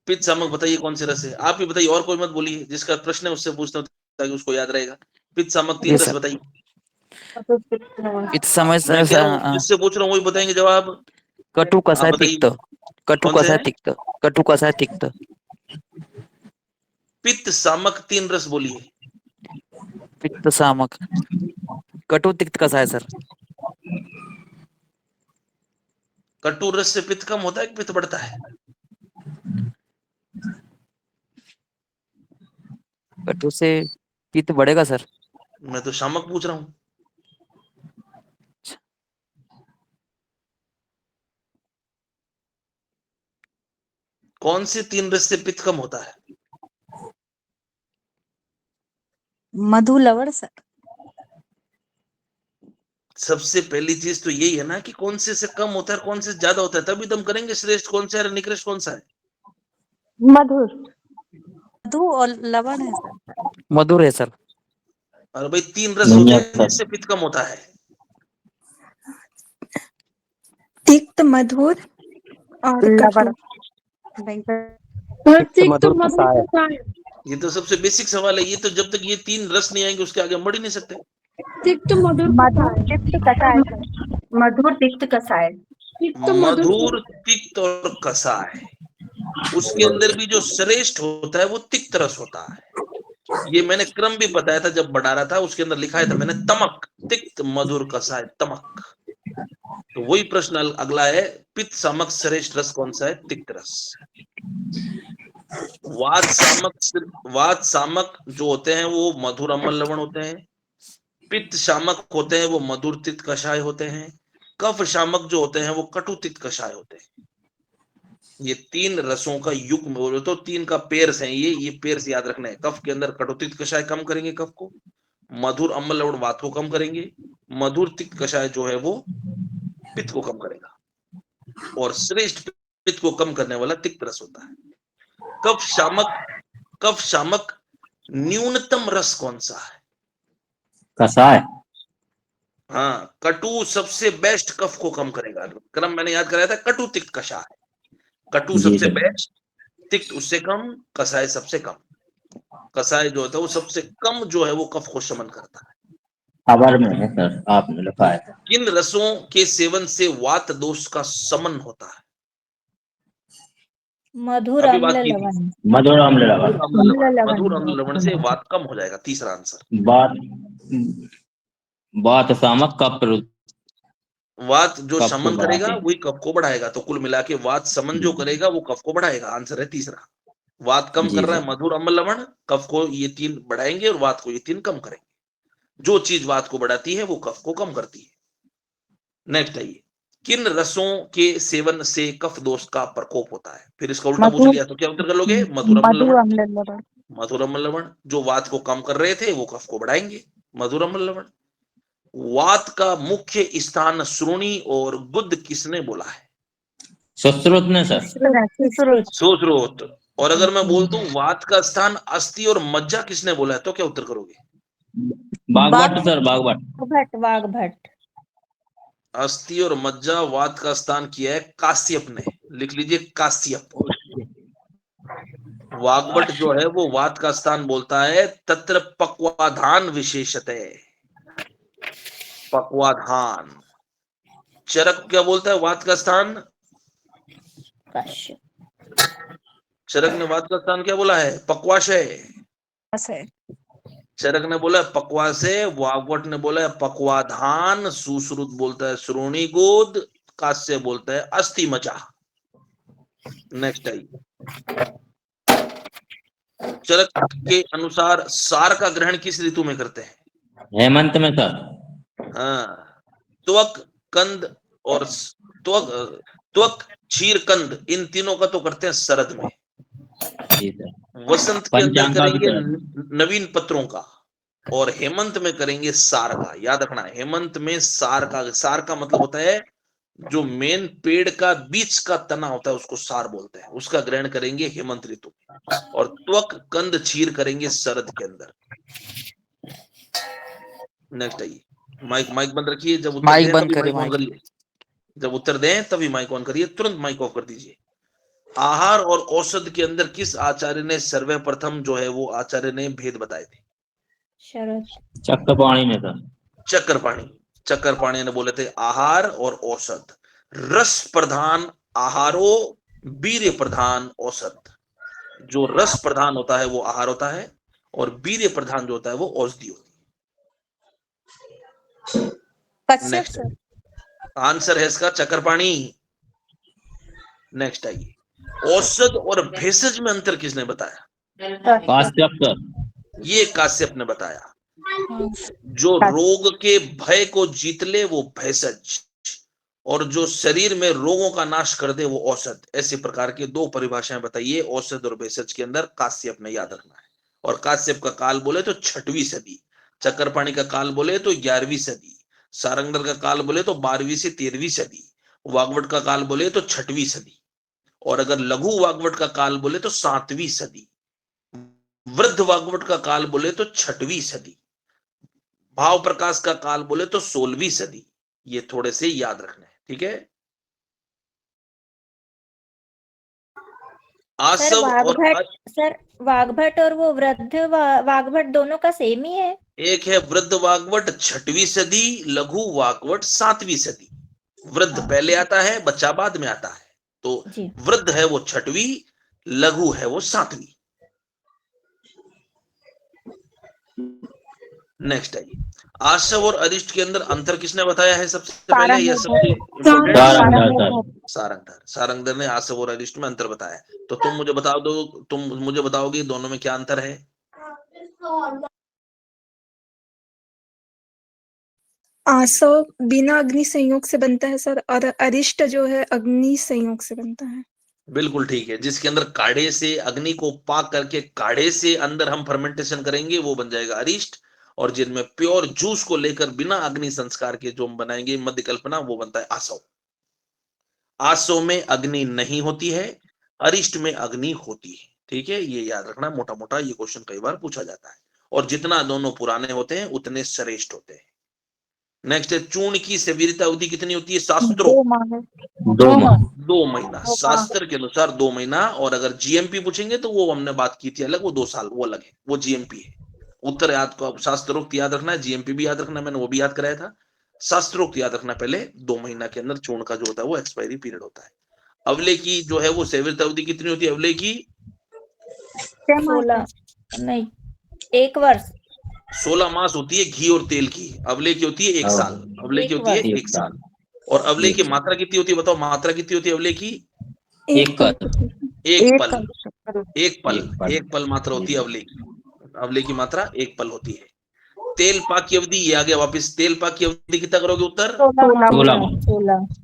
पित्त सामक बताइए कौन से रस है? आप ही बताइए, और कोई मत बोलिए। जिसका प्रश्न है उससे पूछते हो ताकि उसको याद रहेगा। पित्त सामक 3 रस बताइए। पित्त समय मैं कह रहा हूँ जिससे पूछ रहा हूँ वही बताएंगे जवाब। कटु कषाय बताइए। तिक्त, कटु कौन से कषाय हैं? तिक्त, कटु कषाय तिक्त। पित्त सामक 3 रस बोलिए। पित्त सामक, कटु तिक्त कषाय सर। कटु रस से पित्त कम होता है कि पित्त बढ़ता है? कटु से पित्त बढ़ेगा सर। मैं तो शामक पूछ रहा हूँ। कौन से 3 रस से पित्त कम होता है? मधु लवण सर। सबसे पहली चीज तो यही है ना कि कौन से कम होता है, कौन से ज्यादा होता है, तभी तुम करेंगे श्रेष्ठ कौन सा है, निकृष्ट कौन सा है। मधुर। मधु और लवण है सर। मधुर है सर। और भाई 3 रस होते हैं जिससे पित्त कम होता है। तिक्त, मधुर और लवण। ये तो सबसे बेसिक सवाल है। ये तो जब तक ये 3 रस नहीं आएंगे उसके आगे हम बढ़ ही नहीं सकते। तिक्त, मधुर, मधु तिक्त कषाय सर। मधुर तिक्त कषाय। मधुर तिक्त और कषाय, उसके अंदर भी जो श्रेष्ठ होता है वो तिक्त रस होता है। ये मैंने क्रम भी बताया था जब बढ़ा रहा था, उसके अंदर लिखा था मैंने तमक, तिक्त मधुर कषाय तमक। तो वही प्रश्न अगला है, पित्त सामक श्रेष्ठ रस कौन सा है? तिक्त रस। वात सामक जो होते हैं वो मधुर अम्ल लवण होते हैं। पित्त शामक होते हैं वो मधुर तिक्त कषाय होते हैं। कफ शामक जो होते हैं वो कटु तिक्त कषाय होते हैं। ये 3 रसों का युग्म बोले तो 3 का पेयर्स है ये पेयर्स याद रखना है। कफ के अंदर कटु तिक्त कषाय कम करेंगे कफ को, मधुर अम्ल लवण वात को कम करेंगे, मधुर तिक्त कषाय जो है वो पित्त को कम करेगा, और श्रेष्ठ पित्त को कम करने वाला तिक्त रस होता है। कफ शामक न्यूनतम रस कौन सा है? कषाय। हाँ, कटु सबसे बेस्ट कफ को कम करेगा। क्रम मैंने याद कराया था, कटु तिक्त कषाय, कटु सबसे बेस्ट, तिक्त उससे कम, कषाय सबसे कम। कषाय जो होता है वो सबसे कम जो है वो कफ को शमन करता है। खबर में है सर, आपने लिखा है। किन रसों के सेवन से वात दोष का शमन होता है? मधुर अभी अम्ल बात की थी। लवण। मधुर अम्ल लवण। मधुर अम्ल लवण से वात कम हो जाएगा। तीसरा आंसर। वात सामक कफ वात जो कफ को शमन करेगा बढ़ाते। वही कफ को बढ़ाएगा। तो कुल मिला के वात शमन जो करेगा वो कफ को बढ़ाएगा। आंसर है तीसरा। वात कम जी कर रहा है सर। मधुर अम्ल लवण, कफ को ये 3 बढ़ाएंगे और वात को ये 3 कम करेंगे। जो चीज वात को बढ़ाती है वो कफ को कम करती है। नेक्स्ट आइए, किन रसों के सेवन से कफ दोष का प्रकोप होता है? फिर इसका उल्टा पूछ लिया तो क्या उत्तर कर लोगे? मधुर अम्ल लवण। मधुर अम्ल लवण जो वात को कम कर रहे थे वो कफ को बढ़ाएंगे, मधुर अम्ल लवण। वात का मुख्य स्थान श्रोणी और गुद किसने बोला है? सुश्रुत ने सर। सुश्रुत। और अगर मैं बोल दूं वात का स्थान अस्थि और मज्जा किसने बोला है तो क्या उत्तर करोगे? बागभट्ट सर, बागभट्ट। वाग्भट। अस्थि और मज्जा वात का स्थान किया है काश्यप ने। लिख लीजिए काश्यप। वाग्भट जो है वो वात का स्थान बोलता है तत्र पक्वाधान विशेषतः, पक्वाधान। चरक क्या बोलता है वात का स्थान? चरक ने वात का स्थान क्या बोला है? पक्वाशय। चरक ने बोला है पक्वाशय, वाग्भट ने बोला है पक्वाधान, सुश्रुत बोलता है श्रोणी गोद, काश्यप बोलता है अस्थि मज्जा। नेक्स्ट आई, चरक के अनुसार सार का ग्रहण किस ऋतु में करते हैं? हेमंत में सर। हाँ, त्वक, कंद और त्वक, क्षीर, कंद, इन तीनों का तो करते हैं शरद में। जी सर। वसंत के अंदर पंचांग का भी करेंगे नवीन पत्रों का, और हेमंत में करेंगे सार का। याद रखना, हेमंत में सार का मतलब होता है जो मेन पेड़ का बीच का तना होता है उसको सार बोलते हैं। उसका ग्रहण करेंगे हेमंत ऋतु, और त्वक, कंद, क्षीर करेंगे शरद के अंदर। नेक्स्ट आइए, माइक बंद रखिए। जब उत्तर माइक दें बंद तभी करिए, माइक ऑन माइक। करिए। जब उत्तर दें तभी माइक ऑन करिए, तुरंत माइक ऑफ कर दीजिए। आहार और औषध के अंदर किस आचार्य ने सर्वप्रथम जो है वो आचार्य ने भेद बताए थे? शरद। चक्रपाणी ने सर। चक्रपाणी ने बोले थे आहार और औषध। रस प्रधान आहारो, वीर्य प्रधान औषध। जो रस प्रधान होता है वो आहार होता है, और वीर्य प्रधान जो होता है वो औषधि होती है। Kashyap next sir. आंसर है इसका चक्रपाणी। नेक्स्ट आइए, औषध और भेषज में अंतर किसने बताया? काश्यप सर। ये काश्यप ने बताया। जो रोग के भय को जीत ले वो भेषज, और जो शरीर में रोगों का नाश कर दे वो औषध। ऐसे प्रकार के दो परिभाषाएं बताइए औषध और भेषज के अंदर, काश्यप ने याद रखना है। और काश्यप का काल बोले तो 6वीं सदी, चक्रपाणी का काल बोले तो 11वीं सदी, सारंगधर का काल बोले तो 12वीं से 13वीं सदी, वाग्भट का काल बोले तो 6वीं सदी, और अगर लघु वाग्भट का काल बोले तो 7वीं सदी, वृद्ध वाग्भट का काल बोले तो 6वीं सदी, भाव प्रकाश का काल बोले तो 16वीं सदी। ये थोड़े से याद रखने हैं, ठीक है। आसव और सर वाग्भट और वो वृद्ध वाग्भट दोनों का सेम ही है। एक है वृद्ध वाग्भट 6वीं सदी, लघु वाग्भट 7वीं सदी। वृद्ध पहले आता है, बच्चा बाद में आता है। तो वृद्ध है वो 6वीं, लघु है वो 7वीं। नेक्स्ट आइए, आशव और अरिष्ट के अंदर अंतर किसने बताया है सबसे पहले? यह सबसे सारंगधर ने आशव और अरिष्ट में अंतर बताया। तो तुम मुझे बता दो, तुम मुझे बताओगे दोनों में क्या अंतर है? आसव बिना अग्नि संयोग से बनता है सर, और अरिष्ट जो है अग्नि संयोग से बनता है। बिल्कुल ठीक है, जिसके अंदर काढ़े से अग्नि को पाक करके काढ़े से अंदर हम फर्मेंटेशन करेंगे वो बन जाएगा अरिष्ट, और जिनमें प्योर जूस को लेकर बिना अग्नि संस्कार के जो हम बनाएंगे मध्य कल्पना, वो बनता है आसव। आसव में अग्नि नहीं होती है, अरिष्ट में अग्नि होती है, ठीक है। ये याद रखना, मोटा मोटा ये क्वेश्चन कई बार पूछा जाता है। और जितना दोनों पुराने होते हैं उतने श्रेष्ठ होते हैं। नेक्स्ट है, चूर्ण की सेवीरता अवधि कितनी होती है? शास्त्रों 2 महीना, शास्त्र के अनुसार 2 महीना। और अगर जीएमपी पूछेंगे तो वो हमने बात की थी अलग, वो 2 साल, वो अलग है, वो जीएमपी है। उत्तर याद को शास्त्रोक्त याद रखना है, जीएमपी भी याद रखना है, मैंने वो भी याद कराया था। शास्त्रोक्त याद रखना, पहले 2 महीना के अंदर चूर्ण का जो होता है वो एक्सपायरी पीरियड होता है। अवले की जो है वो सेवीरता अवधि कितनी होती है? अवले की 16 नहीं 1 वर्ष, 16 मास होती है घी और तेल की। अवले की होती है 1 साल, अवले की होती है 1 साल। और अवले की मात्रा कितनी होती है? बताओ मात्रा कितनी होती है अवले की? एक पल मात्रा होती है अवले की। अवले की मात्रा 1 पल होती है। तेल पाक की अवधि, ये आ गया वापस, तेल पाक की अवधि कितना करोगे उत्तर?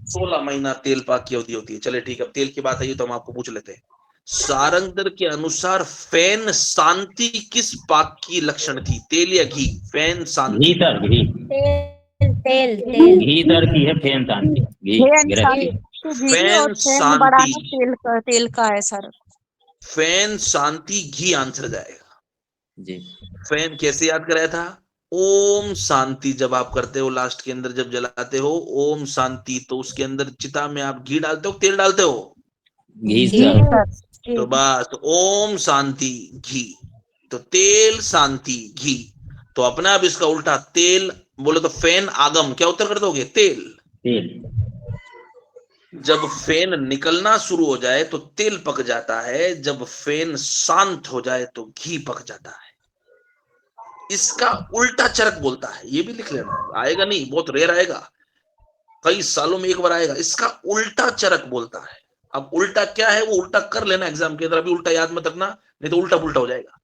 16 महीना तेल पाक की अवधि होती है। चले ठीक है, अब तेल की बात आई तो हम आपको पूछ लेते हैं। सारंगधर के अनुसार फैन शांति किस पाक की लक्षण थी? तेल या घी? फैन शांति, तेल घी दर की है फैन शांति, फैन शांति, तेल का है सर। फैन शांति घी आंसर जाएगा जी। फैन कैसे याद कराया था? ओम शांति जब आप करते हो, लास्ट के अंदर जब जलाते हो ओम शांति, तो उसके अंदर चिता में आप घी डालते हो, तेल डालते हो? घी। तो बस ओम शांति घी, तो तेल शांति घी। तो अपना अब इसका उल्टा, तेल बोले तो फैन आगम, क्या उत्तर कर दोगे? तेल। जब फैन निकलना शुरू हो जाए तो तेल पक जाता है, जब फैन शांत हो जाए तो घी पक जाता है। इसका उल्टा चरक बोलता है, ये भी लिख लेना, आएगा नहीं, बहुत रेयर आएगा, कई सालों में एक बार आएगा। इसका उल्टा चरक बोलता है। अब उल्टा क्या है वो उल्टा कर लेना एग्जाम के अंदर, अभी उल्टा याद मत रखना, नहीं तो उल्टा पुल्टा हो जाएगा।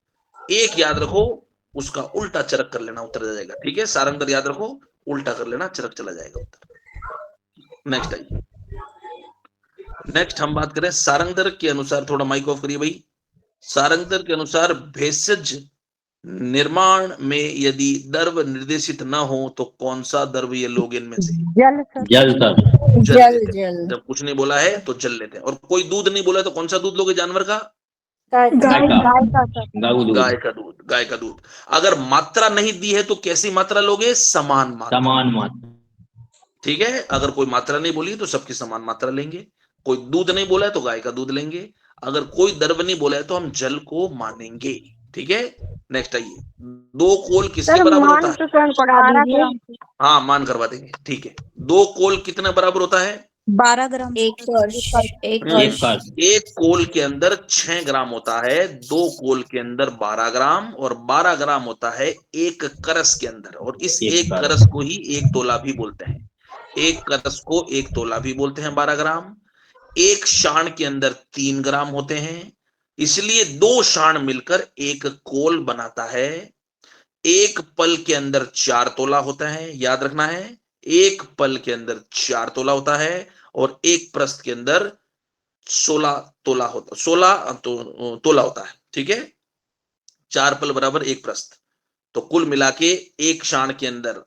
एक याद रखो, उसका उल्टा चरक कर लेना, उत्तर जाएगा, ठीक है। सारंगधर याद रखो, उल्टा कर लेना, चरक चला जाएगा उत्तर। नेक्स्ट आइए, नेक्स्ट हम बात करें सारंगधर के अनुसार, थोड़ा माइक ऑफ करिए भाई। सारंगधर के अनुसार भेषज निर्माण में यदि द्रव निर्देशित न हो तो कौन सा द्रव ये लोग इनमें से? जल। जब कुछ नहीं बोला है तो जल लेते हैं। और कोई दूध नहीं बोला तो कौन सा दूध लोगे जानवर का? गाय का दूध। अगर मात्रा नहीं दी है तो कैसी मात्रा लोगे? समान मात्रा, ठीक है। अगर कोई मात्रा नहीं बोली तो सबकी समान मात्रा लेंगे। कोई दूध नहीं बोला है तो गाय का दूध लेंगे। अगर कोई द्रव नहीं बोला है तो हम जल को मानेंगे, ठीक है। नेक्स्ट आइए, 2 कोल किसके बराबर होता है? 12 ग्राम। हाँ, मान करवा देंगे, ठीक है। 2 कोल कितने बराबर होता है? 12 ग्राम। एक कर्ष, एक एक कर्ष। कर्ष। एक कोल के अंदर 6 ग्राम होता है, 2 कोल के अंदर 12 ग्राम, और 12 ग्राम होता है एक करस के अंदर, और इस एक एक करस। करस को ही एक तोला भी बोलते हैं। एक करस को एक तोला भी बोलते हैं 12 ग्राम। एक शाण के अंदर 3 ग्राम होते हैं, इसलिए 2 शाण मिलकर एक कोल बनाता है। एक पल के अंदर 4 तोला होता है, याद रखना है, एक पल के अंदर 4 तोला होता है, और एक प्रस्थ के अंदर 16 तोला होता, 16 तोला होता है, ठीक है। 4 पल बराबर एक प्रस्थ, तो कुल मिला के एक शाण के अंदर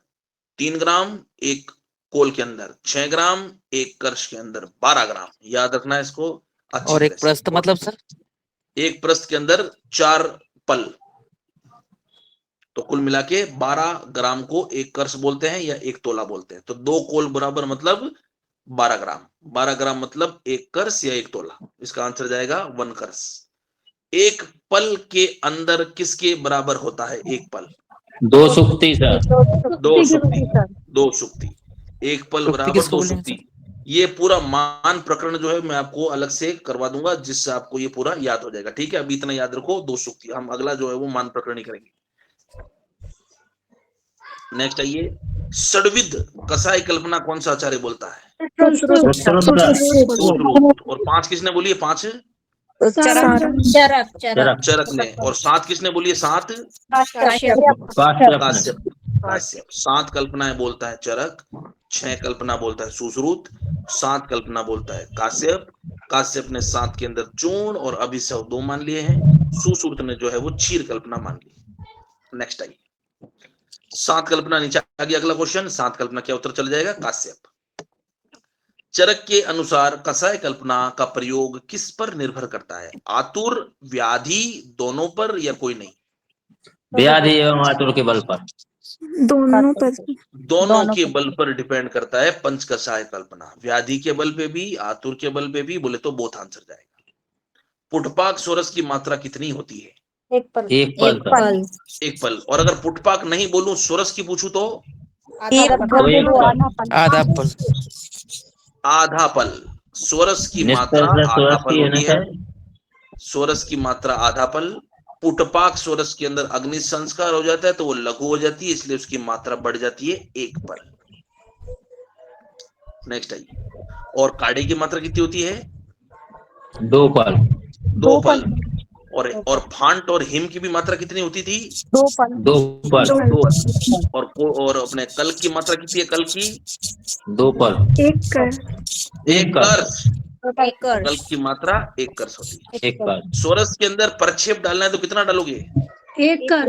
3 ग्राम, एक कोल के अंदर 6 ग्राम, एक कर्ष के अंदर 12 ग्राम, याद रखना है इसको अच्छी और एक तरह से। प्रस्थ मतलब सर? एक प्रस्थ के अंदर 4 पल, तो कुल मिला के 12 ग्राम को एक कर्ष बोलते हैं या एक तोला बोलते हैं। तो 2 कोल बराबर मतलब 12 ग्राम, 12 ग्राम मतलब एक कर्ष या एक तोला, इसका आंसर जाएगा 1 कर्ष। एक पल के अंदर किसके बराबर होता है एक पल? 2 सुक्ति सर। 2 सुक्ति, 2 सुक्ति। एक पल सुक्ति बराबर किसको 2 बोलेंगे सुक्ति। ये पूरा मान प्रकरण जो है मैं आपको अलग से करवा दूंगा, जिससे आपको ये पूरा याद हो जाएगा, ठीक है। अभी इतना याद रखो, 2 सुक्ति। हम अगला जो है वो मान प्रकरण ही करेंगे। नेक्स्ट आइए, षड्विध कसाई कल्पना कौन सा आचार्य बोलता है? और 5 किसने बोली है? 5 चरक, चरक। चरक ने। और 7 किसने बोली है? 7 काश्यप। काश्यप। काश्यप। 7 कल्पनाएं बोलता है चरक, 6 कल्पना बोलता है सुश्रुत, 7 कल्पना बोलता है काश्यप। काश्यप ने 7 के अंदर चूर्ण और अभिशव 2 मान लिए हैं, सुश्रुत ने जो है वो क्षीर कल्पना मान ली। नेक्स्ट आइए, 7 कल्पना नीचे आ गया। अगला क्वेश्चन, 7 कल्पना क्या उत्तर चला जाएगा? काश्यप। चरक के अनुसार कसाय कल्पना का प्रयोग किस पर निर्भर करता है? आतुर, व्याधि, दोनों पर, या कोई नहीं? व्याधि एवं आतुर के बल पर। दोनों पर। दोनों के बल पर डिपेंड करता है पंच कसाय कल्पना। व्याधि के बल पे भी, आतुर के बल पे भी, बोले तो बोथ आंसर जाएगा। पुटपाक सोरस की मात्रा कितनी होती है? एक पल। एक पल सर। एक पल। और अगर पुटपाक नहीं बोलूं, सोरस की पूछूं तो? एक पल। आधा पल। आधा पल। सोरस की मात्रा निष्कर्ष आधा सोरस पल की है ना होती है। सर? सोरस की मात्रा आधा पल। पुटपाक सोरस के अंदर अग्नि संस्कार हो जाता है तो वो लघु हो जाती है, इसलिए उसकी मात्रा बढ़ जाती है 1 पल। नेक्स्ट आइए, और काढ़े की मात्रा कितनी होती है? 2 पल। 2 पल। और फांट और हिम की भी मात्रा कितनी होती थी? 2 पल। 2 पल। 2 पल। और अपने कल की मात्रा कितनी है? कल की 2 पल। एक कर। 1 कर्ष। एक कल कर्ष। की मात्रा 1 कर्ष होती है। एक कर्ष। सोरस के अंदर प्रक्षेप डालना है तो कितना डालोगे? एक कर।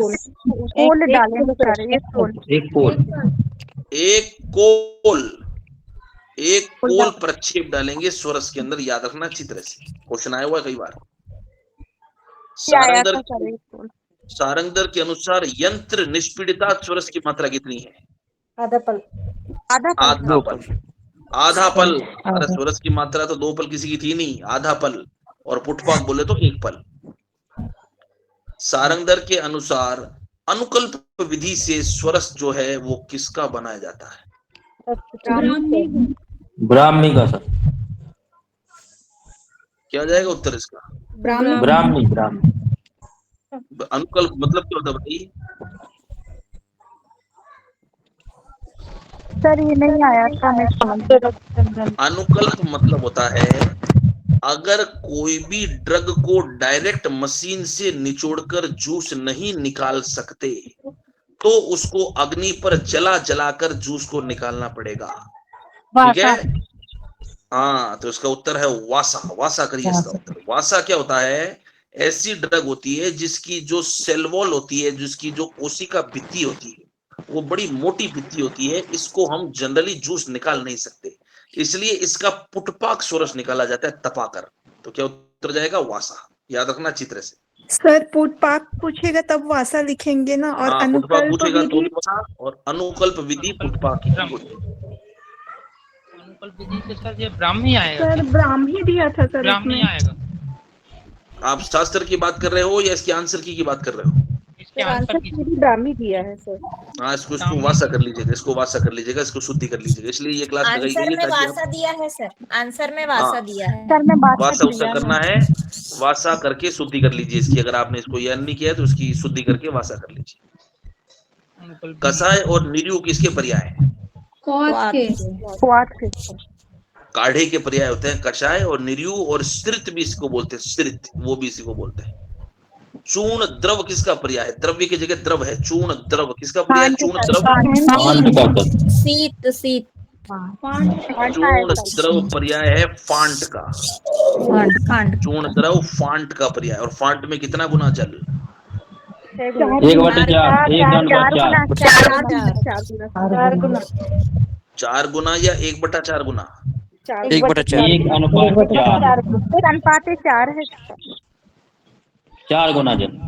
कोल डालेंगे सर, एक कोल। एक कोल। एक कोल। एक कोल प्रक्षेप डालेंगे सोरस के अंदर, याद रखना अच्छी तरह से, क्वेश्चन आया हुआ है कई बार। सारंगधर के अनुसार यंत्र निष्पीड़िता सोरस की मात्रा कितनी है? आधा पल। आधा पल। आधा पल। अरे सोरस की मात्रा तो 2 पल किसी की थी नहीं, आधा पल। और पुटपाक बोले तो 1 पल। सारंगधर के अनुसार अनुकल्प विधि से स्वरस जो है वो किसका बनाया जाता है? ब्राह्मी का सर। क्या जाएगा उत्तर इसका? ब्राह्मी। ब्राह्मी। अनुकल्प मतलब क्या होता है बताइए? सर ये नहीं आया था, मैं समझ। अनुकल्प मतलब होता है अगर कोई भी ड्रग को डायरेक्ट मशीन से निचोड़कर जूस नहीं निकाल सकते तो उसको अग्नि पर जला जलाकर जूस को निकालना पड़ेगा, ठीक है। हाँ, तो इसका उत्तर है वासा। वासा करिए इसका उत्तर। वासा क्या होता है? ऐसी ड्रग होती है जिसकी जो सेल वॉल होती है, जिसकी जो कोशिका भित्ति होती है वो बड़ी मोटी भित्ति होती है, इसको हम जनरली जूस निकाल नहीं सकते, इसलिए इसका पुटपाक सोरस निकाला जाता है तपाकर। तो क्या उत्तर जाएगा? वासा। याद रखना अच्छी तरह से। सर पुटपाक पूछेगा तब वासा लिखेंगे ना, और हाँ, पुटपाक अनुकल्प पूछेगा तो विधि। वासा, और अनुकल्प विधि पुटपाक की होती है। अनुकल्प विधि से सर ये ब्राह्मी आएगा। सर ब्राह्मी दिया था सर ब्राह्मी इसमें। आएगा। आप शास्त्र की बात कर रहे हो या इसके आंसर की बात कर रहे हो? इसके आंसर की ब्राह्मी दिया है सर। हाँ, इसको वासा कर लीजिएगा, इसको वासा कर लीजिएगा, इसको शुद्धि कर लीजिएगा। इसलिए ये क्लास लगाई गई आंसर है में ताकि वासा दिया है सर, आंसर में हाँ। वासा दिया है। सर मैं बात वासा उसा करना है, वासा करके शुद्धि कर लीजिए इसकी। अगर आपने इसको याद नहीं किया है तो इसकी शुद्धि करके वासा कर लीजिए। कसाय और निरयु किसके पर्याय हैं? क्वाथ के काढ़े के पर्याय होते हैं कषाय और निरयु, और स्त्रित भी इसको बोलते हैं, स्त्रित वो भी इसी को बोलते हैं। चूर्ण द्रव किसका पर्याय है? द्रव्य की जगह द्रव है, चूर्ण द्रव किसका पर्याय है? चूर्ण द्रव, फांट का जल। शीत शीत चूर्ण द्रव पर्याय है फांट का। फांट चूर्ण द्रव फांट का पर्याय। और फांट में कितना गुना जल? 1/4, 1/4। 4 गुना 4 गुना या 1/4 गुना? 1/4। 1/4, फिर अनुपात 4 है 4 गुना जल।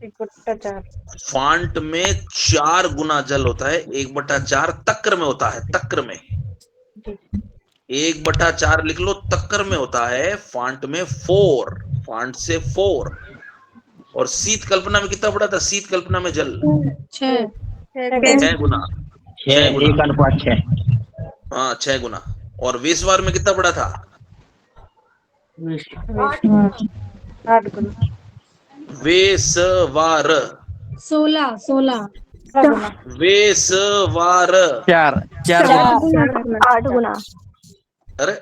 1/4। फांट में 4 गुना जल होता है, 1/4 तक्र में होता है, तक्र में 1/4 लिख लो, तक्र में होता है। फांट में 4, फांट से 4। और शीत कल्पना में कितना पड़ा था? शीत कल्पना में जल 6 गुना, 6, 1/6। हाँ 6 गुना। और वेशवार में कितना पड़ा था? 8 गुना। वेशवार 16 वेशवार 8 गुना। अरे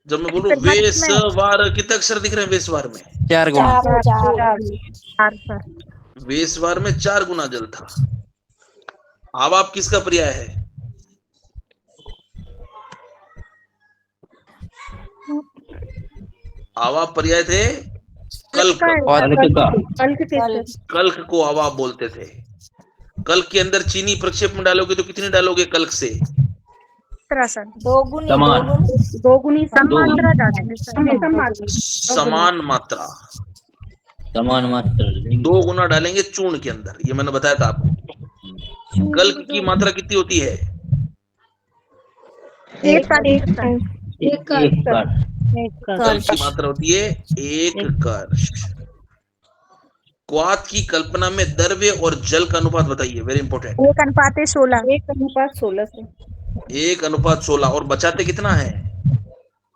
जब मैं बोलूं वेशवार, कितने अक्षर दिख रहे हैं वेशवार में? 4 गुना। 4 सर। वेशवार में 4 गुना जल था। आवाप किसका पर्याय है? आवाप पर्याय थे कल्क। कल्क को आवाप बोलते थे। कल्क के अंदर चीनी प्रक्षेप में डालोगे तो कितनी डालोगे कल्क से? 17 सर। समान। 2 गुनी समान मात्रा। समान मात्रा 2 गुना डालेंगे चूर्ण के अंदर, ये मैंने बताया था आपको। कल्क की मात्रा कितनी होती है? 1 कल्क की मात्रा होती है 1 कर्ष। क्वाथ की कल्पना में द्रव्य और जल का अनुपात बताइए, वेरी इंपॉर्टेंट। 1:16। 1:16 से 1:16। और बचाते कितना है?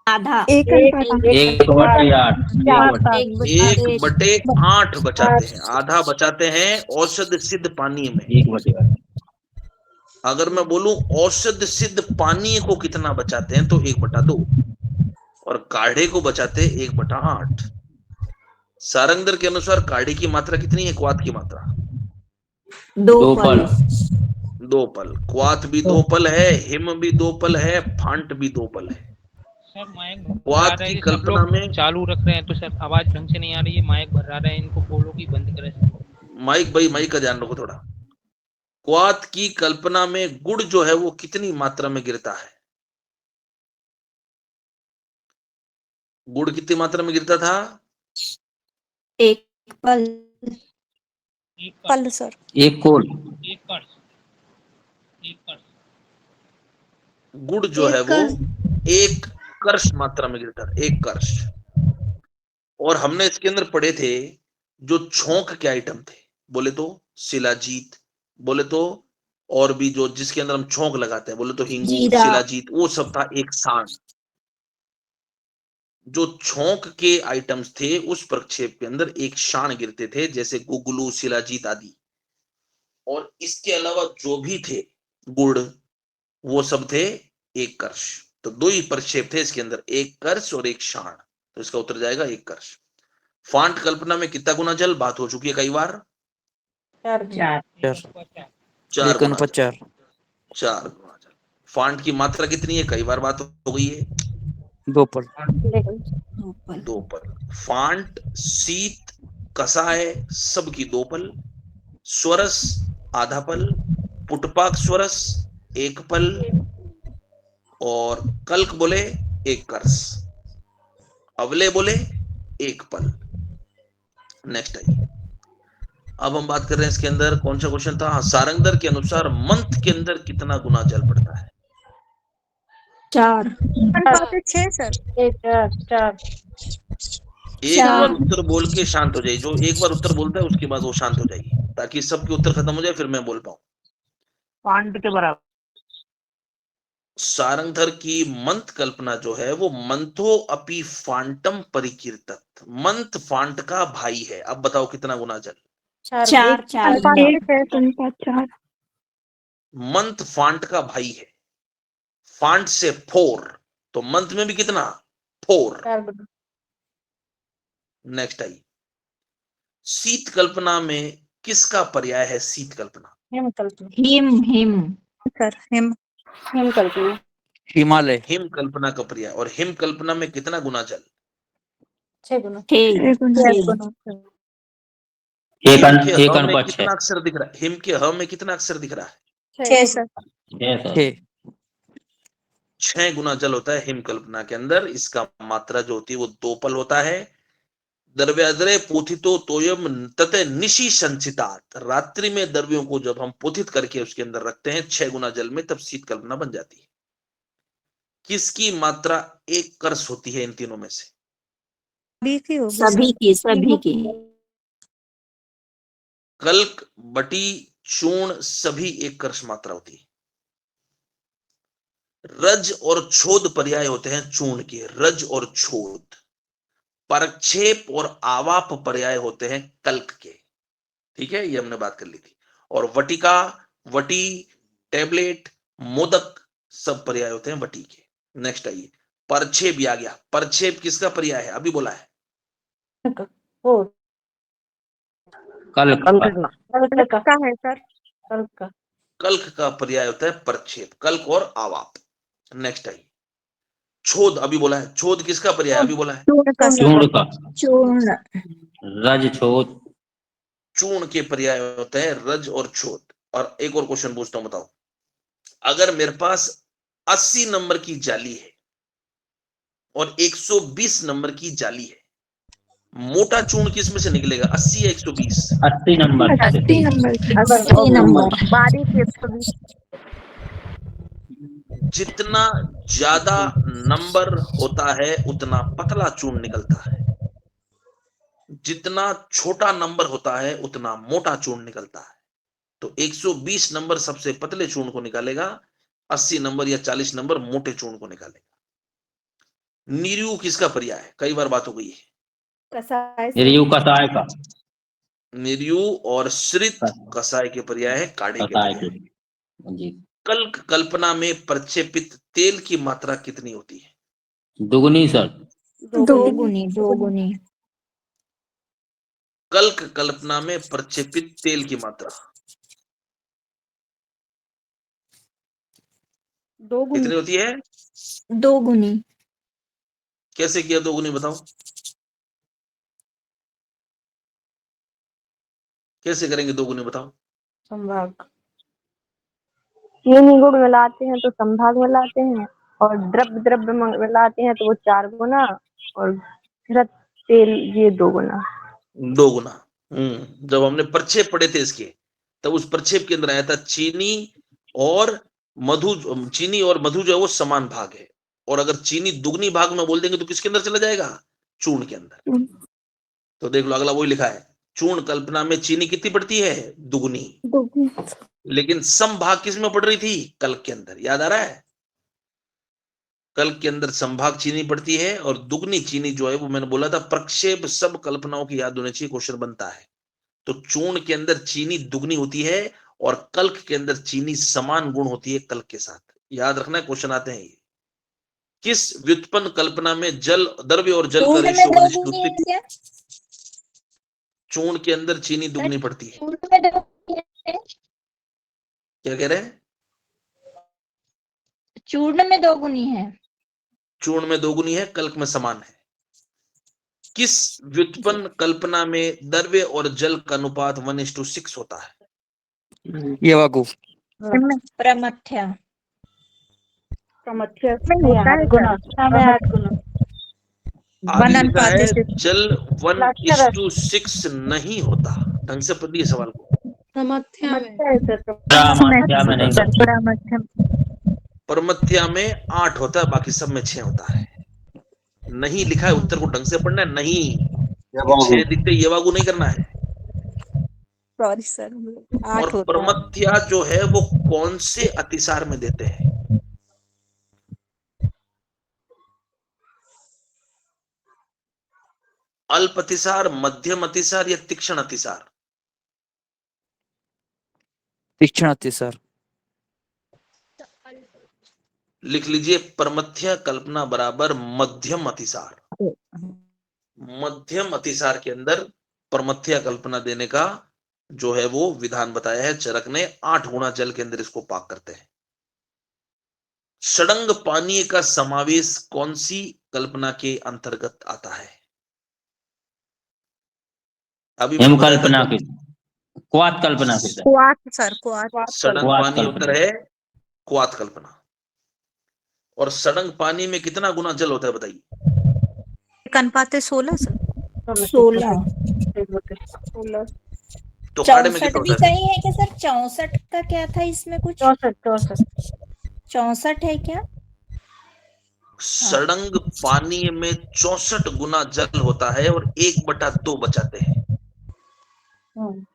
आधा 1/8 बचाते हैं, आधा बचाते हैं औषध सिद्ध पानी में। 1/8। अगर मैं बोलूं औषध सिद्ध पानी को कितना बचाते हैं तो 1/2, और काढ़े को बचाते 1/8। सारंगधर के अनुसार काढ़े की मात्रा कितनी है? क्वाथ की मात्रा 2 पल। 2 पल। क्वाथ भी 2 पल है, हिम भी 2 पल है, फांट भी 2 पल है। सर माइक क्वाथ की कल्पना में चालू रख रहे हैं तो सर आवाज ढंग से नहीं आ रही है, माइक भर रहा है, इनको बोलो कि बंद करें। माइक भाई, माइक का ध्यान रखो थोड़ा। क्वाथ की कल्पना में गुड़ जो है वो कितनी मात्रा में गिरता है? गुड़ कितनी मात्रा में गिरता था? 1 पल सर। 1 कोल। 1 कर्ष। गुड़ जो है वो 1 कर्ष मात्रा में गिरता था, 1 कर्ष। और हमने इसके अंदर पढ़े थे जो छोंक के आइटम थे, बोले तो शिलाजीत, बोले तो और भी जो जिसके अंदर हम छोंक लगाते हैं, बोले तो हिंगू, शिलाजीत, वो सब था 1 सांड। जो छोंक के आइटम्स थे उस प्रक्षेप के अंदर 1 शान गिरते थे, जैसे गुगलू, शिलाजीत आदि। और इसके अलावा जो भी थे गुड़, वो सब थे 1 कर्ष। तो 2 ही प्रक्षेप थे इसके अंदर, 1 कर्ष और 1 शान। तो इसका उत्तर जाएगा 1 कर्ष। फांट कल्पना में कितना गुना जल? बात हो चुकी है कई बार। 4 4 गुना जल। फांट की मात्रा कितनी है? कई बार बात हो गई है। 2 पल। 2 पल। फांट, शीत, कसाय सबकी 2 पल। स्वरस आधा पल। पुटपाक स्वरस 1 पल। और कल्क बोले 1 कर्ष। अवले बोले 1 पल। नेक्स्ट आइए। अब हम बात कर रहे हैं इसके अंदर कौन सा क्वेश्चन था? सारंगधर के अनुसार मंथ के अंदर कितना गुना जल पड़ता है? 4 6 सर। 4 एक बार उत्तर बोल के शांत हो जाइए, जो एक बार उत्तर बोलता है उसके बाद वो शांत हो जाइए, ताकि सबके उत्तर खत्म हो जाए, फिर मैं बोल पाऊं। पांड के बराबर। सारंगधर की मंथ कल्पना जो है वो मंथो अपि फांटम परिकीर्तत, मंथ फांट का भाई है। अब बताओ कितना गुना जल? 4 4 मंथ फांट का भाई है, फांट से 4, तो मंथ में भी कितना? 4। नेक्स्ट आई, शीत कल्पना में किसका पर्याय है? शीत कल्पना हिम कल्पना हिम सर, हिम कल्पना हिमालय। हिम कल्पना का पर्याय। और हिम कल्पना में कितना गुना जल? 6 गुना। 6 एक हिम के एक ह में अनुपात कितना अक्षर दिख रहा है? हिम के ह में कितना अक्षर दिख रहा है? 6 सर। 6। 6 गुना जल होता है हिम कल्पना के अंदर। इसका मात्रा जो होती है वो 2 पल होता है। द्रव्याद्रय पोथितो तोयम तते निशि संचितात, रात्रि में द्रव्यों को जब हम पोथित करके उसके अंदर रखते हैं 6 गुना जल में, तब शीत कल्पना बन जाती है। किसकी मात्रा 1 कर्ष होती है इन तीनों में से? सभी की कल्क, बटी, चूर्ण सभी 1 कर्ष मात्रा होती है। रज और छोद पर्याय होते हैं चूर्ण के, रज और छोद। परक्षेप और आवाप पर्याय होते हैं कल्क के। ठीक है, ये हमने बात कर ली थी। और वटिका, वटी, टेबलेट, मोदक सब पर्याय होते हैं वटी के। नेक्स्ट आइए, परक्षेप भी आ गया। परक्षेप किसका पर्याय है? अभी बोला है। कल्क का है सर, कल्क कल्क का पर्याय होता है परक्षेप, कल्क और आवाप। नेक्स्ट आइए, छोद अभी बोला है। छोद किसका पर्याय? अभी बोला है। चूर्ण का, चूर्ण रज छोद। चूर्ण के पर्याय होते हैं रज और छोद। और एक और क्वेश्चन पूछता हूं, बताओ, अगर मेरे पास 80 नंबर की जाली है और 120 नंबर की जाली है, मोटा चूर्ण किस में से निकलेगा? 80 या 120? 80 नंबर से। 80 नंबर बारीक 120। जितना ज्यादा नंबर होता है उतना पतला चूर्ण निकलता है, जितना छोटा नंबर होता है उतना मोटा चूर्ण निकलता है। तो 120 नंबर सबसे पतले चूर्ण को निकालेगा, 80 नंबर या 40 नंबर मोटे चूर्ण को निकालेगा। नीरु किसका पर्याय है? कई बार बात हो गई है। रियु कसाय का, नीरु और श्रित कसाय के पर्याय है, काढ़े के कसाय पर्याय। के जी। कल्क कल्पना में प्रक्षेपित तेल की मात्रा कितनी होती है? दुगुनी सर। दोगुनी कल्क कल्पना में प्रक्षेपित तेल की मात्रा कितनी होती है? 2 गुनी। कैसे किया 2 गुनी? बताओ कैसे करेंगे 2 गुनी? बताओ। संभाग, 3 ही गुण मिलाते हैं तो संभाग मिलाते हैं, और द्रव्य मिलाते हैं तो वो 4 गुना, और घृत तेल ये 2 गुना। 2 गुना। जब हमने प्रक्षेप पढ़े थे इसके, तब उस प्रक्षेप के अंदर आया था चीनी और मधु। चीनी और मधु जो है वो समान भाग है, और अगर चीनी दुगनी भाग में बोल देंगे तो किसके अंदर चला जाएगा? चूर्ण के अंदर। तो देख लो, अगला वही लिखा है, चूर्ण कल्पना में चीनी कितनी पड़ती है? दुगनी। लेकिन समभाग किस में पड़ रही थी? कल्क के अंदर। याद आ रहा है? कल्क के अंदर संभाग चीनी पड़ती है, और दुगनी चीनी जो है वो मैंने बोला था प्रक्षेप सब कल्पनाओं की याद होनी चाहिए, क्वेश्चन बनता है। तो चूर्ण के अंदर चीनी दुगनी होती है और कल्क के अंदर चीनी समान गुण होती है कल्क के साथ। याद रखना है, क्वेश्चन आते हैं ये। किस व्युत्पन्न कल्पना में जल, द्रव्य और जल का रेशियो? चूर्ण के अंदर चीनी दुगनी पड़ती है। क्या कह रहे हैं? चूर्ण में 2 गुनी है। चूर्ण में 2 गुनी है, कल्क में समान है। किस व्युत्पन्न कल्पना में द्रव्य और जल का अनुपात 1:6 होता है? ये वाकु प्रमथ्या में होता है गुना। आगे लिखा है जल 1:6 नहीं होता। ढंग से पढ़िए सवाल को। परमथ्या में 8 होता है, बाकी सब में 6 होता है। नहीं लिखा है, उत्तर को ढंग से पढ़ना है। नहीं, छह दिखते ये वागु नहीं करना है। सॉरी सर, और 8 होता है। प्रमथ्या जो है वो कौन से अतिसार में देते हैं? अल्प अतिसार, मध्यम अतिसार या तीक्ष्ण अतिसार? तीक्ष्ण अतिसार। लिख लीजिए, प्रमथ्या कल्पना बराबर मध्यम अतिसार। मध्यम अतिसार के अंदर प्रमथ्या कल्पना देने का जो है वो विधान बताया है चरक ने। 8 गुना जल के अंदर इसको पाक करते हैं। षडंग पानीय का समावेश कौन सी कल्पना के अंतर्गत आता है? अभी हिम मैंने बताया कल्पना था के, क्वात कल्पना के सर। क्वाथ सर, क्वाथ। षडंग क्वात पानी कल्पना। उत्तर है क्वात कल्पना। और षडंग पानी में कितना गुना जल होता है बताइए? 1:16 सर। 16। तो काढ़े में 64 कितना भी होता है? सही है क्या सर? 64 का क्या था इसमें कुछ? 64 64 है क्या? षडंग पानी में 64 गुना जल होता है और 1/2 बचाते हैं।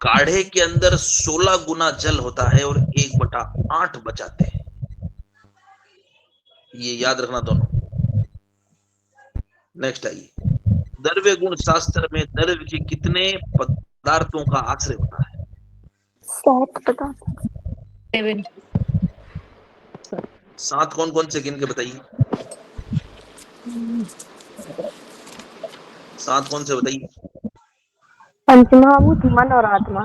काढ़े के अंदर 16 गुना जल होता है और 1/8 बचाते हैं। ये याद रखना दोनों। नेक्स्ट आइए, द्रव्य गुण शास्त्र में द्रव्य के कितने पदार्थों का आश्रय होता है? 7 पदार्थ। 7 कौन कौन से गिन के बताइए? 7 कौन से बताइए? पंचमहाभूत, मन और आत्मा।